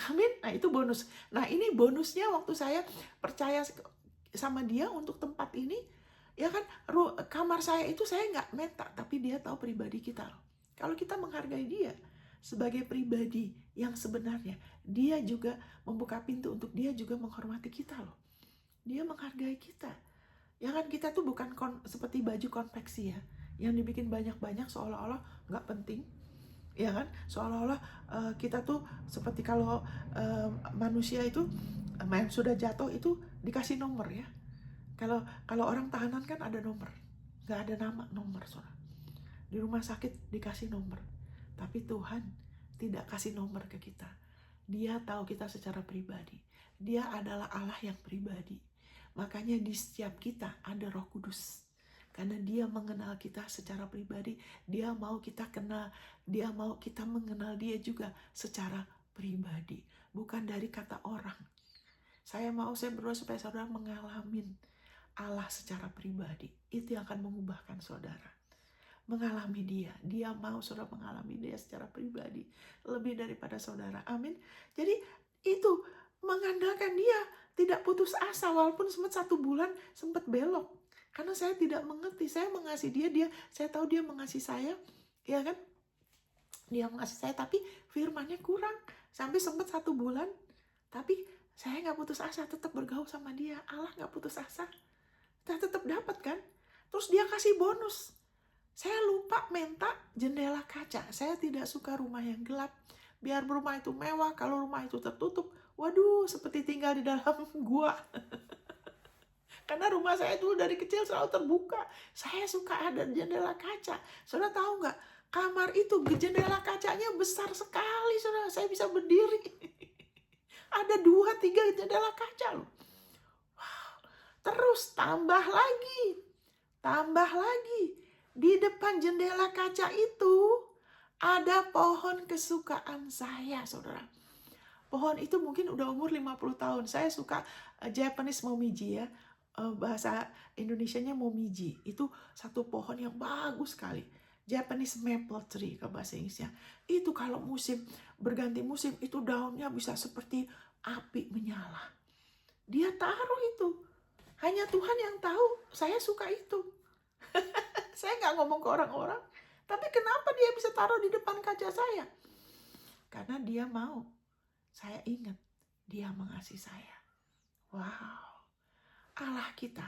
Speaker 1: Amin. Nah, itu bonus. Nah, ini bonusnya waktu saya percaya sama Dia untuk tempat ini. Ya kan, kamar saya itu saya nggak minta, tapi Dia tahu pribadi kita loh. Kalau kita menghargai Dia sebagai pribadi yang sebenarnya, Dia juga membuka pintu untuk Dia juga menghormati kita loh. Dia menghargai kita. Ya kan, kita tuh bukan seperti baju konveksi ya, yang dibikin banyak-banyak seolah-olah nggak penting. Ya kan, seolah-olah kita tuh seperti kalau manusia itu yang sudah jatuh itu dikasih nomor ya. Kalau orang tahanan kan ada nomor, nggak ada nama nomor, saudara. Di rumah sakit dikasih nomor, tapi Tuhan tidak kasih nomor ke kita. Dia tahu kita secara pribadi. Dia adalah Allah yang pribadi. Makanya di setiap kita ada Roh Kudus. Karena Dia mengenal kita secara pribadi, Dia mau kita kenal, Dia mau kita mengenal Dia juga secara pribadi, bukan dari kata orang. Saya berdoa supaya saudara mengalami Allah secara pribadi. Itu yang akan mengubahkan saudara. Mengalami Dia mau saudara mengalami Dia secara pribadi lebih daripada saudara. Amin. Jadi itu mengandalkan Dia, tidak putus asa walaupun sempat 1 bulan sempat belok. Karena saya tidak mengerti, saya mengasihi Dia, saya tahu Dia mengasihi saya, ya kan? Dia mengasihi saya, tapi firman-Nya kurang. Sampai sempat 1 bulan, tapi saya nggak putus asa, tetap bergaul sama Dia. Allah nggak putus asa. Kita tetap dapat kan? Terus Dia kasih bonus. Saya lupa minta jendela kaca. Saya tidak suka rumah yang gelap. Biar rumah itu mewah, kalau rumah itu tertutup, waduh, seperti tinggal di dalam gua. Karena rumah saya itu dari kecil selalu terbuka. Saya suka ada jendela kaca. Saudara tahu nggak? Kamar itu jendela kacanya besar sekali, saudara. Saya bisa berdiri. Ada 2-3 jendela kaca loh. Terus tambah lagi. Di depan jendela kaca itu ada pohon kesukaan saya, saudara. Pohon itu mungkin udah umur 50 tahun. Saya suka Japanese momiji ya. Bahasa Indonesianya momiji. Itu satu pohon yang bagus sekali. Japanese maple tree ke bahasa Inggrisnya. Itu kalau berganti musim, itu daunnya bisa seperti api menyala. Dia taruh itu. Hanya Tuhan yang tahu saya suka itu. Saya nggak ngomong ke orang-orang, tapi kenapa dia bisa taruh di depan kaca saya? Karena dia mau saya ingat dia mengasihi saya. Wow, Allah kita,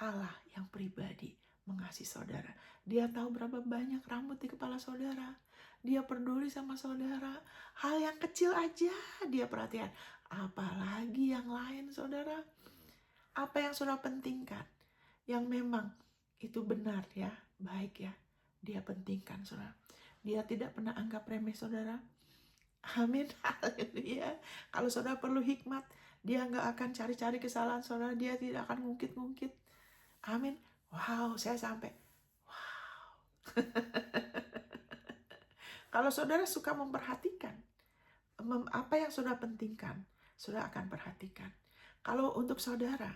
Speaker 1: Allah yang pribadi mengasihi saudara. Dia tahu berapa banyak rambut di kepala saudara. Dia peduli sama saudara. Hal yang kecil aja dia perhatikan. Apalagi yang lain, saudara. Apa yang saudara pentingkan, yang memang itu benar ya, baik ya, dia pentingkan, saudara. Dia tidak pernah anggap remeh saudara. Amin, haleluya. Kalau saudara perlu hikmat, dia nggak akan cari-cari kesalahan saudara, dia tidak akan ngungkit-ngungkit. Amin. Wow, saya sampai wow. Kalau saudara suka memperhatikan apa yang saudara pentingkan, saudara akan perhatikan. Kalau untuk saudara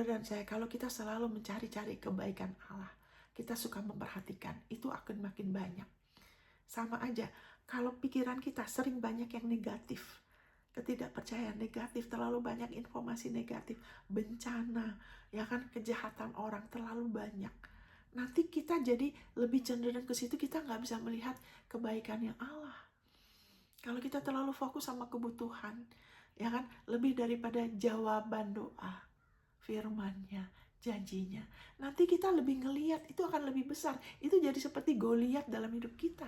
Speaker 1: dan saya, kalau kita selalu mencari-cari kebaikan Allah, kita suka memperhatikan, itu akan makin banyak. Sama aja, kalau pikiran kita sering banyak yang negatif, ketidakpercayaan negatif, terlalu banyak informasi negatif, bencana, ya kan, kejahatan orang terlalu banyak. Nanti kita jadi lebih cenderung ke situ, kita nggak bisa melihat kebaikannya Allah. Kalau kita terlalu fokus sama kebutuhan, ya kan, lebih daripada jawaban doa, firman-Nya, janjinya, nanti kita lebih ngelihat, itu akan lebih besar. Itu jadi seperti Goliat dalam hidup kita.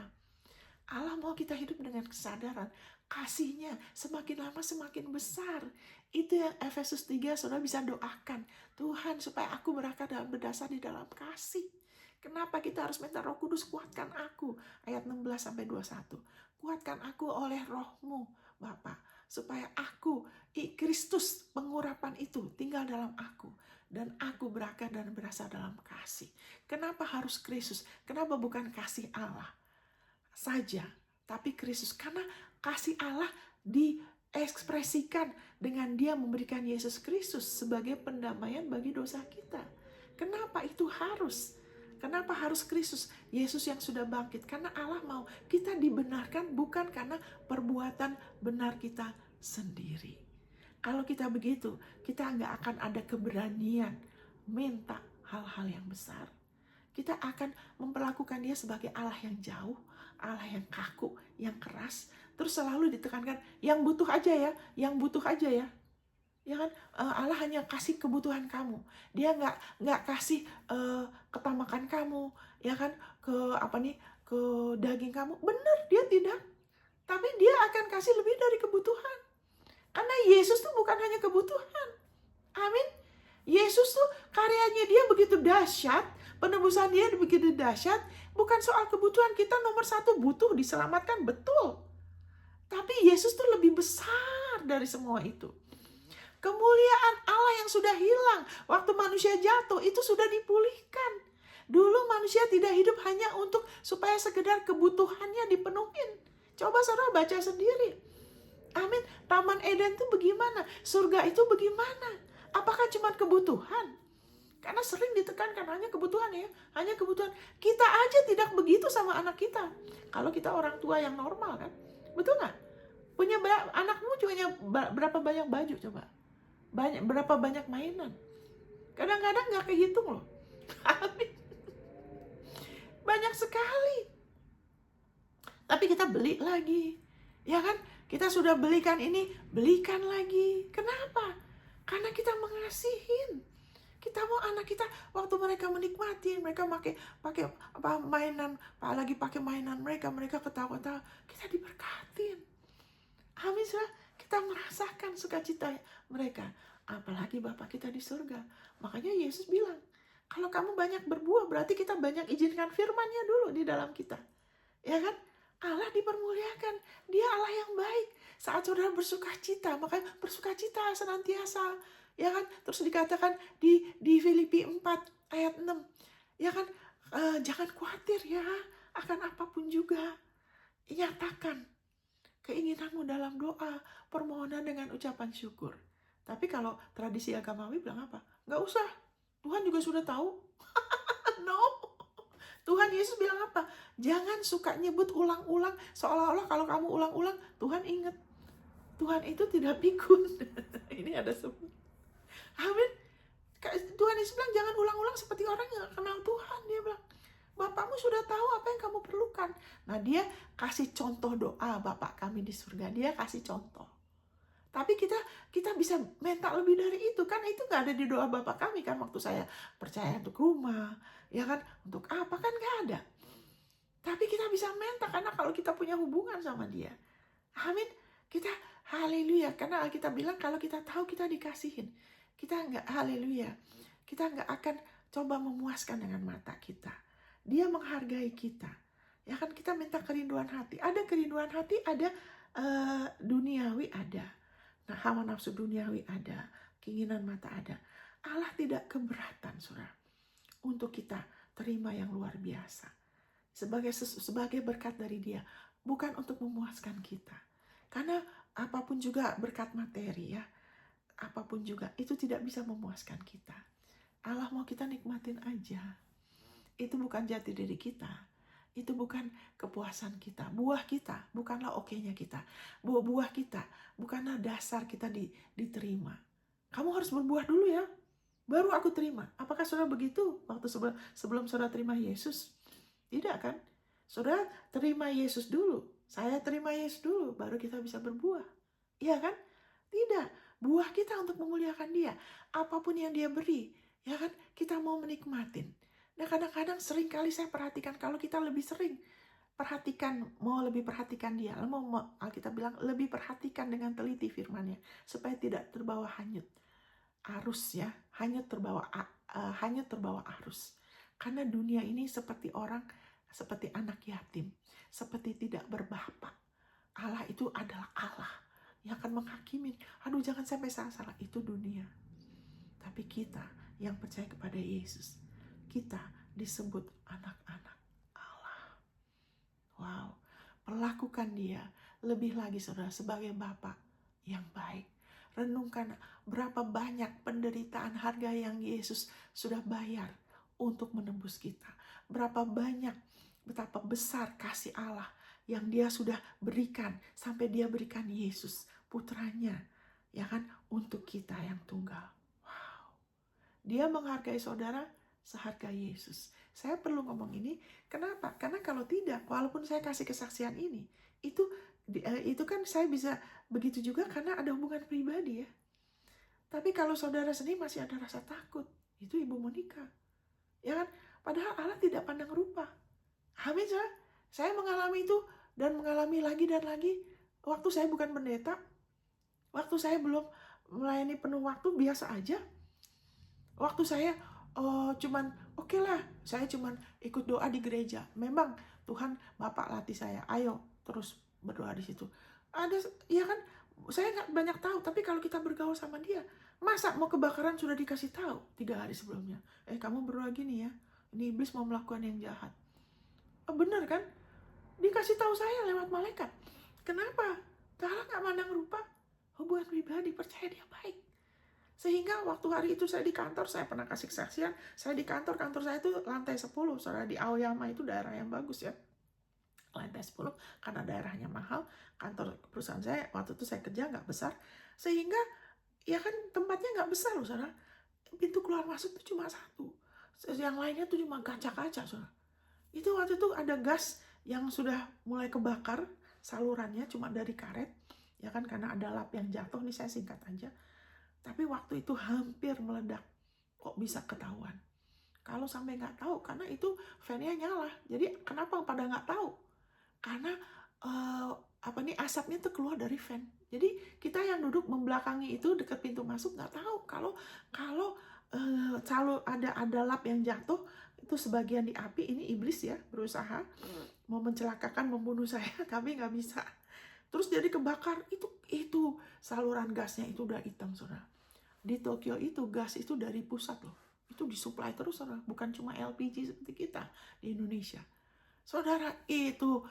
Speaker 1: Allah mau kita hidup dengan kesadaran, kasih-Nya semakin lama semakin besar. Itu yang Efesus 3 saudara bisa doakan, Tuhan supaya aku berakar dan berdasar di dalam kasih. Kenapa kita harus minta Roh Kudus kuatkan aku? Ayat 16-21. Kuatkan aku oleh Roh-Mu, Bapa, supaya aku, Kristus pengurapan itu tinggal dalam aku, dan aku berakar dan berasal dalam kasih. Kenapa harus Kristus? Kenapa bukan kasih Allah saja, tapi Kristus? Karena kasih Allah diekspresikan dengan dia memberikan Yesus Kristus sebagai pendamaian bagi dosa kita. Kenapa itu harus? Kenapa harus Kristus? Yesus yang sudah bangkit. Karena Allah mau kita dibenarkan bukan karena perbuatan benar kita sendiri. Kalau kita begitu, kita nggak akan ada keberanian minta hal-hal yang besar. Kita akan memperlakukan dia sebagai Allah yang jauh, Allah yang kaku, yang keras. Terus selalu ditekankan, yang butuh aja ya, yang butuh aja ya. Ya kan, Allah hanya kasih kebutuhan kamu. Dia nggak kasih ketamakan kamu, ya kan, ke daging kamu. Benar, dia tidak. Tapi dia akan kasih lebih dari kebutuhan. Karena Yesus tuh bukan hanya kebutuhan. Amin. Yesus tuh karyanya dia begitu dahsyat, penebusan dia begitu dahsyat, bukan soal kebutuhan. Kita nomor satu butuh diselamatkan, betul. Tapi Yesus tuh lebih besar dari semua itu. Kemuliaan Allah yang sudah hilang waktu manusia jatuh itu sudah dipulihkan. Dulu manusia tidak hidup hanya untuk supaya sekedar kebutuhannya dipenuhin. Coba saudara baca sendiri. Amin. Taman Eden itu bagaimana? Surga itu bagaimana? Apakah cuma kebutuhan? Karena sering ditekankan hanya kebutuhan ya, hanya kebutuhan. Kita aja tidak begitu sama anak kita. Kalau kita orang tua yang normal kan, betul nggak? Punya anakmu juga berapa banyak baju coba? Berapa banyak mainan? Kadang-kadang nggak kehitung loh. Amin. Banyak sekali. Tapi kita beli lagi, ya kan? Kita sudah belikan ini, belikan lagi. Kenapa? Karena kita mengasihin. Kita mau anak kita waktu mereka menikmati, mereka pakai mainan, apalagi pakai mainan mereka ketawa-tawa, kita diberkatin. Amin, saudara. Kita merasakan sukacita mereka. Apalagi Bapa kita di surga. Makanya Yesus bilang, kalau kamu banyak berbuah, berarti kita banyak izinkan firman-Nya dulu di dalam kita. Ya kan? Allah dipermuliakan. Dia Allah yang baik. Saat saudara bersukacita, makanya bersukacita senantiasa. Ya kan? Terus dikatakan di Filipi 4 ayat 6. Ya kan? Jangan khawatir ya akan apapun juga. Nyatakan keinginanmu dalam doa, permohonan dengan ucapan syukur. Tapi kalau tradisi agamawi bilang apa? Nggak usah. Tuhan juga sudah tahu. No. Tuhan Yesus bilang apa? Jangan suka nyebut ulang-ulang, seolah-olah kalau kamu ulang-ulang, Tuhan ingat. Tuhan itu tidak pikun. Ini ada sebut. Amin. Tuhan Yesus bilang, jangan ulang-ulang seperti orang yang gak kenal Tuhan. Dia bilang, Bapakmu sudah tahu apa yang kamu perlukan. Nah, dia kasih contoh doa Bapak kami di surga. Dia kasih contoh. Tapi kita bisa minta lebih dari itu. Kan itu gak ada di doa Bapak kami kan. Waktu saya percaya untuk rumah, ya kan, untuk apa kan gak ada. Tapi kita bisa minta karena kalau kita punya hubungan sama dia. Amin. Kita haleluya. Karena kita bilang kalau kita tahu kita dikasihin. Kita nggak haleluya. Kita nggak akan coba memuaskan dengan mata kita. Dia menghargai kita. Ya kan, kita minta kerinduan hati. Ada kerinduan hati, ada duniawi ada. Nah, hawa nafsu duniawi ada, keinginan mata ada. Allah tidak keberatan, saudara, untuk kita terima yang luar biasa. Sebagai berkat dari dia, bukan untuk memuaskan kita. Karena apapun juga berkat materi ya, apapun juga itu tidak bisa memuaskan kita. Allah mau kita nikmatin aja. Itu bukan jati diri kita. Itu bukan kepuasan kita. Buah kita bukanlah oke-nya kita. Buah kita bukanlah dasar kita diterima. Kamu harus berbuah dulu ya, baru aku terima. Apakah saudara begitu waktu sebelum saudara terima Yesus? Tidak kan? Saudara terima Yesus dulu. Saya terima Yesus dulu, baru kita bisa berbuah. Iya kan? Tidak. Buah kita untuk memuliakan dia. Apapun yang dia beri, ya kan? Kita mau menikmatin. Nah, kadang-kadang sering kali saya perhatikan kalau kita lebih sering mau lebih perhatikan dia. Alkitab bilang lebih perhatikan dengan teliti firman-Nya supaya tidak terbawa hanyut arus ya, hanyut terbawa arus. Karena dunia ini seperti anak yatim, seperti tidak berbapa. Allah itu adalah Allah yang akan menghakimin. Aduh, jangan sampai salah, itu dunia. Tapi kita yang percaya kepada Yesus, kita disebut anak-anak Allah. Wow, perlakukan dia lebih lagi saudara sebagai Bapa yang baik. Renungkan berapa banyak penderitaan harga yang Yesus sudah bayar untuk menembus kita. Betapa besar kasih Allah yang dia sudah berikan sampai dia berikan Yesus putranya, ya kan, untuk kita yang tunggal. Wow. Dia menghargai saudara seharga Yesus. Saya perlu ngomong ini, kenapa? Karena kalau tidak, walaupun saya kasih kesaksian ini, itu kan saya bisa begitu juga karena ada hubungan pribadi ya. Tapi kalau saudara sendiri masih ada rasa takut, itu Ibu Monica. Ya kan? Padahal Allah tidak pandang rupa. Amin, saudara. Saya mengalami itu dan mengalami lagi dan lagi. Waktu saya bukan pendeta, waktu saya belum melayani penuh waktu, biasa aja. Waktu saya cuman oke lah, saya cuman ikut doa di gereja. Memang Tuhan Bapak latih saya, ayo terus berdoa di situ. Ya kan, saya nggak banyak tahu, tapi kalau kita bergaul sama dia, masa mau kebakaran sudah dikasih tahu 3 hari sebelumnya. Kamu berdoa gini ya, ini iblis mau melakukan yang jahat. Benar kan? Dikasih tahu saya lewat malaikat. Kenapa? Allah nggak mandang rupa. Hubungan pribadi, percaya dia baik. Sehingga waktu hari itu saya di kantor, saya pernah kasih kesaksian, saya di kantor saya itu lantai 10, saudara, di Aoyama itu daerah yang bagus ya. Lantai 10, karena daerahnya mahal, kantor perusahaan saya, waktu itu saya kerja nggak besar, sehingga ya kan tempatnya nggak besar loh, saudara. Pintu keluar masuk itu cuma 1, yang lainnya itu cuma kaca-kaca, saudara. Itu waktu itu ada gas yang sudah mulai kebakar, salurannya cuma dari karet, ya kan, karena ada lap yang jatuh, nih saya singkat aja. Tapi waktu itu hampir meledak. Kok bisa ketahuan? Kalau sampai nggak tahu, karena itu fan-nya nyala. Jadi kenapa pada nggak tahu? Karena asapnya tuh keluar dari fan. Jadi kita yang duduk membelakangi itu dekat pintu masuk nggak tahu kalau selalu ada lap yang jatuh, itu sebagian di api. Ini iblis ya, berusaha mau mencelakakan, membunuh saya, tapi nggak bisa. Terus jadi kebakar, itu saluran gasnya itu udah hitam, saudara. Di Tokyo itu gas itu dari pusat loh. Itu disuplai terus, saudara. Bukan cuma LPG seperti kita di Indonesia. Saudara, itu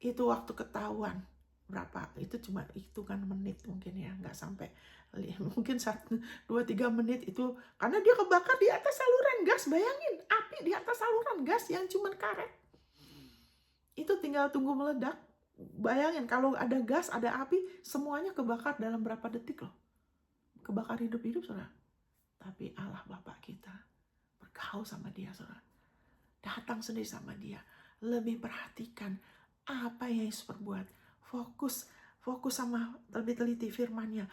Speaker 1: waktu ketahuan berapa? Itu cuma hitungan menit mungkin ya, nggak sampai mungkin 1-2-3 menit itu, karena dia kebakar di atas saluran gas. Bayangin, api di atas saluran gas yang cuma karet. Itu tinggal tunggu meledak. Bayangin kalau ada gas, ada api, semuanya kebakar dalam berapa detik loh. Kebakar hidup-hidup, saudara. Tapi Allah Bapa kita bergaul sama dia, saudara. Datang sendiri sama dia. Lebih perhatikan apa yang Yesus perbuat. Fokus sama lebih teliti firman-Nya.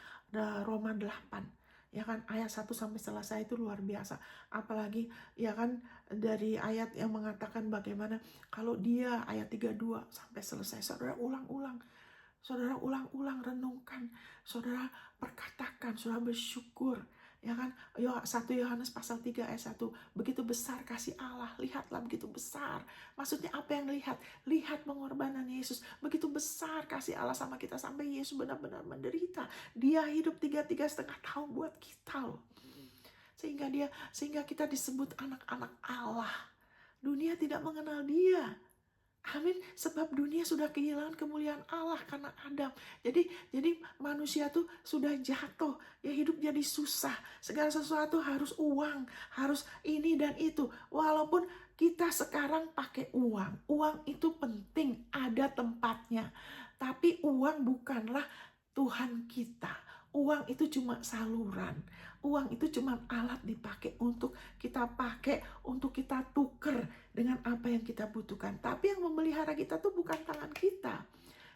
Speaker 1: Roma 8. Ya kan, ayat 1 sampai selesai itu luar biasa. Apalagi ya kan dari ayat yang mengatakan bagaimana kalau dia ayat 32 sampai selesai. Saudara ulang-ulang. Saudara ulang-ulang renungkan. Saudara perkatakan, saudara bersyukur. Ya kan, 1 Yohanes pasal 3 ayat 1, begitu besar kasih Allah, lihatlah begitu besar. Maksudnya apa yang lihat pengorbanan Yesus, begitu besar kasih Allah sama kita sampai Yesus benar-benar menderita. Dia hidup 3,5 tahun buat kita loh. Sehingga kita disebut anak-anak Allah. Dunia tidak mengenal dia. Amin, sebab dunia sudah kehilangan kemuliaan Allah karena Adam. Jadi manusia tuh sudah jatuh, ya hidup jadi susah. Segala sesuatu harus uang, harus ini dan itu. Walaupun kita sekarang pakai uang itu penting, ada tempatnya. Tapi uang bukanlah Tuhan kita. Uang itu cuma saluran. Uang itu cuma alat dipakai untuk kita tuker dengan apa yang kita butuhkan. Tapi yang memelihara kita tuh bukan tangan kita.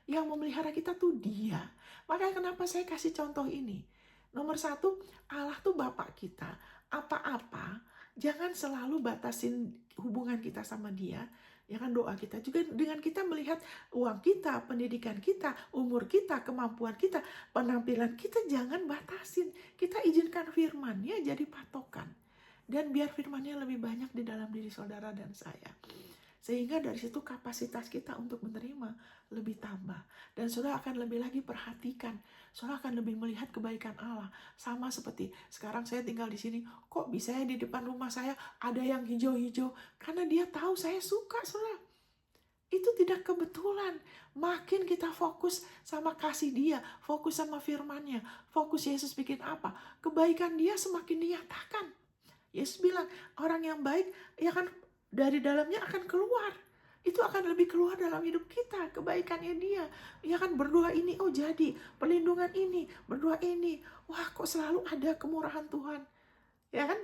Speaker 1: Yang memelihara kita tuh Dia. Makanya kenapa saya kasih contoh ini. Nomor 1, Allah tuh Bapak kita. Apa-apa, jangan selalu batasin hubungan kita sama Dia. Ya kan, doa kita juga dengan kita melihat uang kita, pendidikan kita, umur kita, kemampuan kita, penampilan kita, jangan batasin. Kita izinkan firman-Nya jadi patokan. Dan biar firman-Nya lebih banyak di dalam diri saudara dan saya. Sehingga dari situ kapasitas kita untuk menerima lebih tambah. Dan saudara akan lebih lagi perhatikan. Saudara akan lebih melihat kebaikan Allah. Sama seperti sekarang saya tinggal di sini. Kok bisa ya di depan rumah saya ada yang hijau-hijau? Karena Dia tahu saya suka, saudara. Itu tidak kebetulan. Makin kita fokus sama kasih Dia, fokus sama firman-Nya, fokus Yesus bikin apa, kebaikan Dia semakin dinyatakan. Yesus bilang, orang yang baik, ya kan, dari dalamnya akan keluar. Itu akan lebih keluar dalam hidup kita, kebaikannya Dia. Ya kan, berdoa ini, oh jadi, perlindungan ini, berdoa ini. Wah, kok selalu ada kemurahan Tuhan. Ya kan?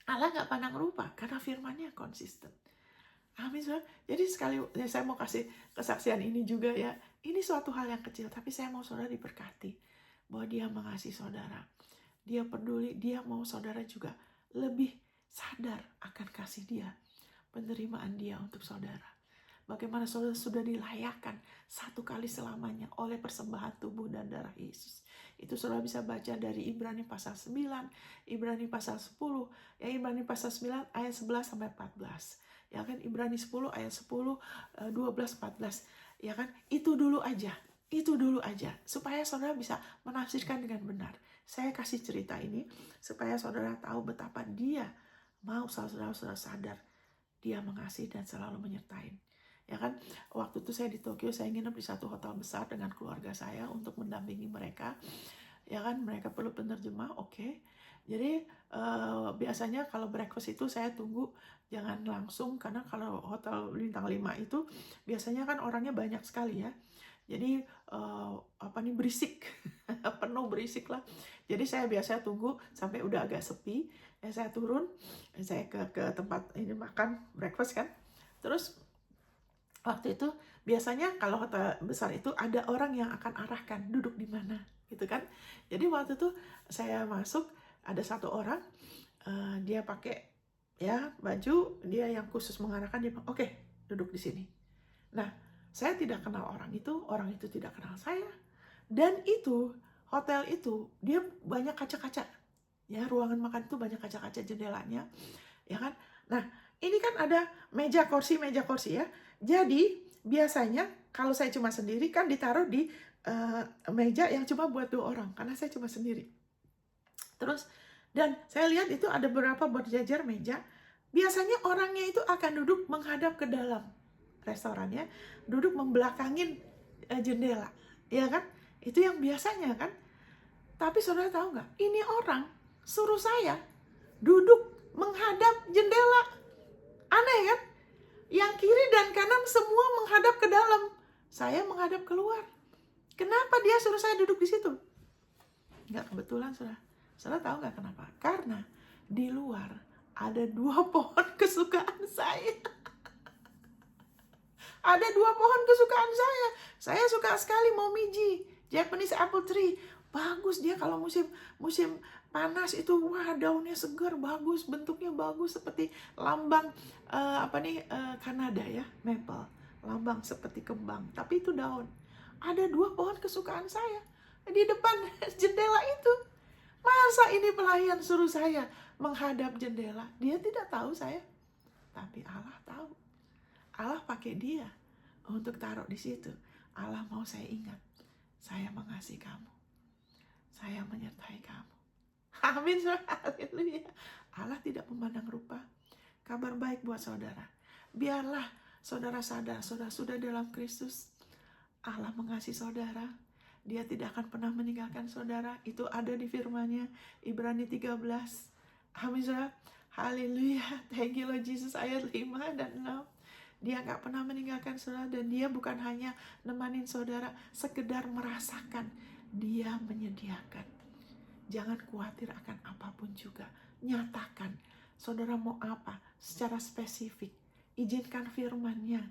Speaker 1: Allah gak pandang rupa, karena firman-Nya konsisten. Amin, saudara. Jadi saya mau kasih kesaksian ini juga ya. Ini suatu hal yang kecil, tapi saya mau saudara diberkati. Bahwa Dia mengasihi saudara. Dia peduli, Dia mau saudara juga lebih sadar akan kasih Dia. Penerimaan Dia untuk saudara. Bagaimana saudara sudah dilayakkan satu kali selamanya oleh persembahan tubuh dan darah Yesus. Itu saudara bisa baca dari Ibrani pasal 9, Ibrani pasal 10, ya Ibrani pasal 9 ayat 11 sampai 14. Ya kan, Ibrani 10 ayat 10, 12, 14. Ya kan, itu dulu aja supaya saudara bisa menafsirkan dengan benar. Saya kasih cerita ini supaya saudara tahu betapa Dia mau saudara sadar. Dia mengasihi dan selalu menyertai. Ya kan, waktu itu saya di Tokyo, saya nginep di satu hotel besar dengan keluarga saya untuk mendampingi mereka. Ya kan, mereka perlu penerjemah, oke. Jadi biasanya kalau breakfast itu saya tunggu, jangan langsung, karena kalau hotel bintang 5 itu biasanya kan orangnya banyak sekali ya. Jadi berisik, penuh berisik lah. Jadi saya biasa tunggu sampai udah agak sepi. Ya saya turun, saya ke tempat ini makan breakfast kan. Terus waktu itu biasanya kalau hotel besar itu ada orang yang akan arahkan duduk di mana, gitu kan. Jadi waktu itu saya masuk, ada satu orang, dia pakai ya baju, dia yang khusus mengarahkan, dia bilang, oke, duduk di sini. Nah, saya tidak kenal orang itu tidak kenal saya. Dan itu hotel itu dia banyak kaca-kaca. Ya, ruangan makan itu banyak kaca-kaca jendelanya, ya kan? Nah, ini kan ada meja kursi ya. Jadi, biasanya kalau saya cuma sendiri kan ditaruh di meja yang cuma buat 2 orang, karena saya cuma sendiri. Terus, dan saya lihat itu ada beberapa berjajar meja. Biasanya orangnya itu akan duduk menghadap ke dalam restorannya, duduk membelakangin jendela, ya kan? Itu yang biasanya kan. Tapi saudara tahu nggak? Ini orang suruh saya duduk menghadap jendela. Aneh kan? Yang kiri dan kanan semua menghadap ke dalam. Saya menghadap keluar. Kenapa dia suruh saya duduk di situ? Nggak kebetulan, saudara. Saudara tahu nggak kenapa? Karena di luar ada 2 pohon kesukaan saya. Ada 2 pohon kesukaan saya. Saya suka sekali momiji, Japanese apple tree. Bagus dia kalau musim panas itu, wah daunnya segar, bagus, bentuknya bagus seperti lambang Kanada ya, maple. Lambang seperti kembang, tapi itu daun. Ada 2 pohon kesukaan saya di depan jendela itu. Masa ini pelayan suruh saya menghadap jendela? Dia tidak tahu saya, tapi Allah tahu. Allah pakai dia untuk taruh di situ. Allah mau saya ingat, saya mengasihi kamu, saya menyertai kamu. Amin, haleluya. Allah tidak memandang rupa. Kabar baik buat saudara, biarlah saudara sadar, saudara sudah dalam Kristus. Allah mengasihi saudara, dia tidak akan pernah meninggalkan saudara. Itu ada di firman-Nya, Ibrani 13. Amin, saudara. Haleluya. Thank you Lord Jesus, ayat 5 dan 6. Dia gak pernah meninggalkan saudara, dan dia bukan hanya nemanin saudara, sekedar merasakan. Dia menyediakan. Jangan khawatir akan apapun juga. Nyatakan, saudara mau apa secara spesifik. Izinkan firman-Nya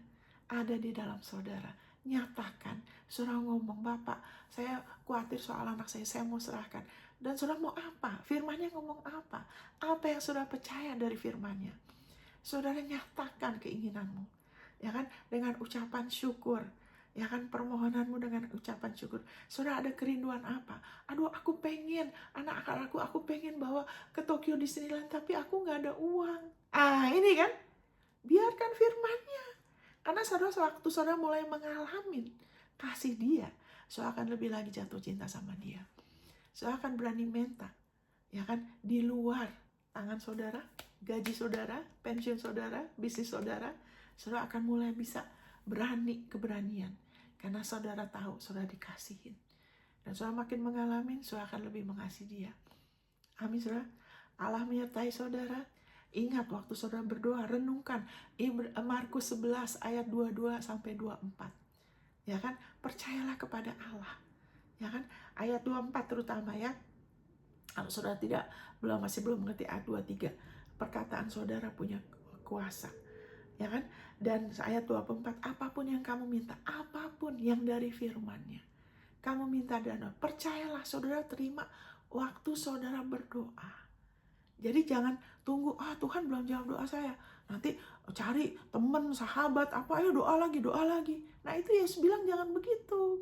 Speaker 1: ada di dalam saudara. Nyatakan, saudara ngomong, Bapak, saya khawatir soal anak saya mau serahkan. Dan saudara mau apa? Firman-Nya ngomong apa? Apa yang saudara percaya dari firman-Nya? Saudara nyatakan keinginanmu, ya kan, dengan ucapan syukur, ya kan, permohonanmu dengan ucapan syukur. Saudara ada kerinduan apa? Aduh, aku pengen aku pengen bawa ke Tokyo Disneyland, tapi aku nggak ada uang. Ini kan, biarkan firman-Nya. Karena saudara, waktu saudara mulai mengalami kasih dia, saudara akan lebih lagi jatuh cinta sama dia. Saudara akan berani minta, ya kan, di luar tangan saudara, gaji saudara, pensiun saudara, bisnis saudara. Saudara akan mulai bisa keberanian. Karena saudara tahu saudara dikasihin. Dan saudara makin mengalami, saudara akan lebih mengasihi dia. Amin, saudara. Allah menyertai saudara. Ingat waktu saudara berdoa, renungkan Markus 11 ayat 22 sampai 24. Ya kan? Percayalah kepada Allah. Ya kan? Ayat 24 terutama ya. Kalau saudara masih belum mengerti ayat 23, perkataan saudara punya kuasa. Ya kan? Dan ayat 24, apapun yang kamu minta, apapun yang dari firman-Nya, kamu minta dana, percayalah saudara terima waktu saudara berdoa. Jadi jangan tunggu, Tuhan belum jawab doa saya, nanti cari teman, sahabat, ayo doa lagi. Nah itu Yesus bilang jangan begitu.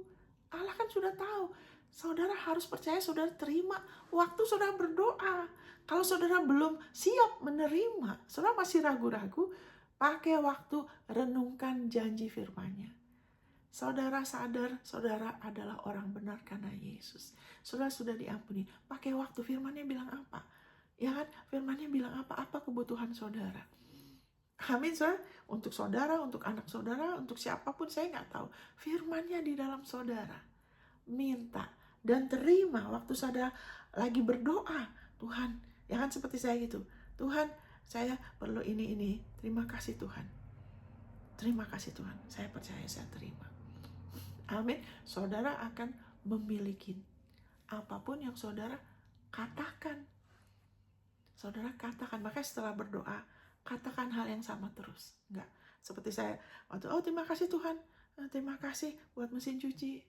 Speaker 1: Allah kan sudah tahu. Saudara harus percaya, saudara terima waktu saudara berdoa. Kalau saudara belum siap menerima, saudara masih ragu-ragu, pakai waktu renungkan janji firman-Nya. Saudara sadar, saudara adalah orang benar karena Yesus. Saudara sudah diampuni. Pakai waktu, firman-Nya bilang apa? Ya kan, firman-Nya bilang apa? Apa kebutuhan saudara? Amin, saudara. Untuk saudara, untuk anak saudara, untuk siapapun, saya nggak tahu. Firman-Nya di dalam saudara. Minta dan terima waktu saudara lagi berdoa. Tuhan, ya kan seperti saya gitu. Tuhan, saya perlu ini. Terima kasih Tuhan. Terima kasih Tuhan. Saya percaya, saya terima. Amin. Saudara akan memiliki apapun yang saudara katakan. Saudara katakan. Makanya setelah berdoa, katakan hal yang sama terus. Enggak. Seperti saya waktu, terima kasih Tuhan. Terima kasih buat mesin cuci.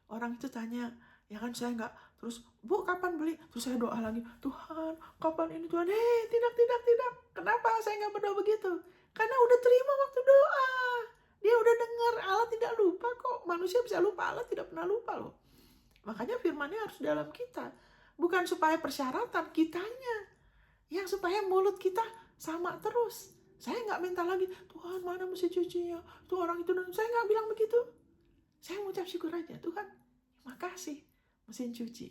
Speaker 1: Orang itu tanya, ya kan, saya enggak. Terus, Bu, kapan beli? Terus saya doa lagi, Tuhan, kapan ini Tuhan? Tidak. Kenapa saya enggak berdoa begitu? Karena udah terima waktu doa. Dia udah dengar, Allah tidak lupa kok. Manusia bisa lupa, Allah tidak pernah lupa loh. Makanya firman-Nya harus dalam kita. Bukan supaya persyaratan kitanya. Yang supaya mulut kita sama terus. Saya nggak minta lagi, Tuhan mana mesin cucinya? Tuh orang itu, saya nggak bilang begitu. Saya mengucap syukur aja, Tuhan, makasih mesin cuci.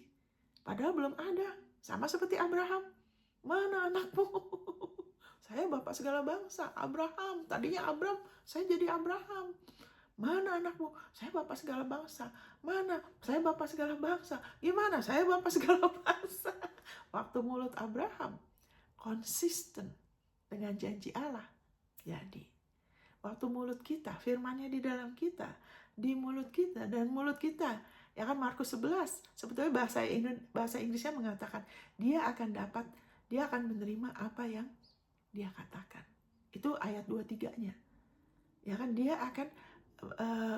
Speaker 1: Padahal belum ada. Sama seperti Abraham. Mana anakmu? Saya bapak segala bangsa, Abraham. Tadinya Abram, saya jadi Abraham. Mana anakmu? Saya bapak segala bangsa. Mana? Saya bapak segala bangsa. Gimana? Saya bapak segala bangsa. Waktu mulut Abraham konsisten dengan janji Allah. Jadi, waktu mulut kita, firman-Nya di dalam kita, di mulut kita, dan mulut kita Ya kan, Markus 11, sebetulnya bahasa Inggrisnya mengatakan dia akan menerima apa yang dia katakan. Itu ayat 23-nya. Ya kan, dia akan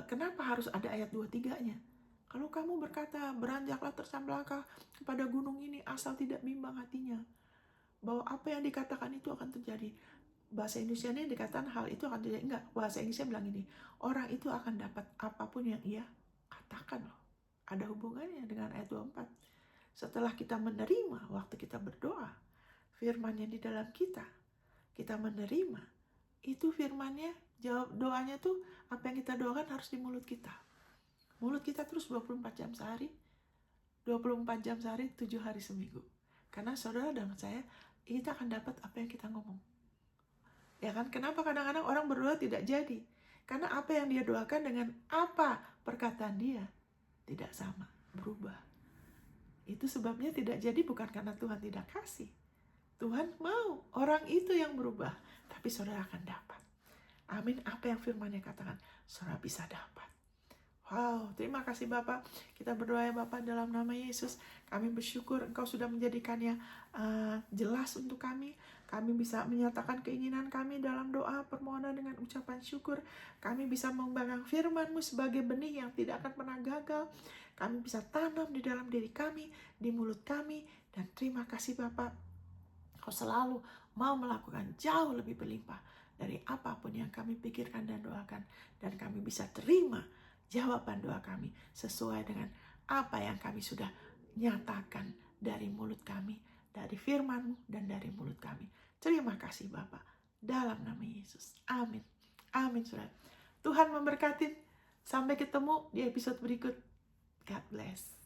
Speaker 1: kenapa harus ada ayat 23-nya? Kalau kamu berkata, beranjaklah tersamblangkah kepada gunung ini asal tidak bimbang hatinya, bahwa apa yang dikatakan itu akan terjadi. Bahasa Indonesia ini dikatakan hal itu akan terjadi. Enggak, bahasa Inggrisnya bilang ini, orang itu akan dapat apapun yang ia katakan loh. Ada hubungannya dengan ayat 24. Setelah kita menerima, waktu kita berdoa, firman-Nya di dalam kita menerima, itu firman-Nya, jawab doanya tuh, apa yang kita doakan harus di mulut kita. Mulut kita terus 24 jam sehari, 24 jam sehari, 7 hari seminggu. Karena saudara dan saya, kita akan dapat apa yang kita ngomong. Ya kan, kenapa kadang-kadang orang berdoa tidak jadi? Karena apa yang dia doakan dengan apa perkataan dia tidak sama, berubah. Itu sebabnya tidak jadi, bukan karena Tuhan tidak kasih. Tuhan mau orang itu yang berubah, tapi saudara akan dapat. Amin, apa yang firman-Nya katakan, saudara bisa dapat. Wow, terima kasih Bapak. Kita berdoa ya Bapak, dalam nama Yesus. Kami bersyukur Engkau sudah menjadikannya jelas untuk kami. Kami bisa menyatakan keinginan kami dalam doa permohonan dengan ucapan syukur. Kami bisa mempegang firman-Mu sebagai benih yang tidak akan pernah gagal. Kami bisa tanam di dalam diri kami, di mulut kami. Dan terima kasih Bapak, Kau selalu mau melakukan jauh lebih berlimpah dari apapun yang kami pikirkan dan doakan. Dan kami bisa terima jawaban doa kami sesuai dengan apa yang kami sudah nyatakan dari mulut kami, dari firman-Mu dan dari mulut kami. Terima kasih Bapak, dalam nama Yesus. Amin. Amin, saudara. Tuhan memberkati. Sampai ketemu di episode berikut. God bless.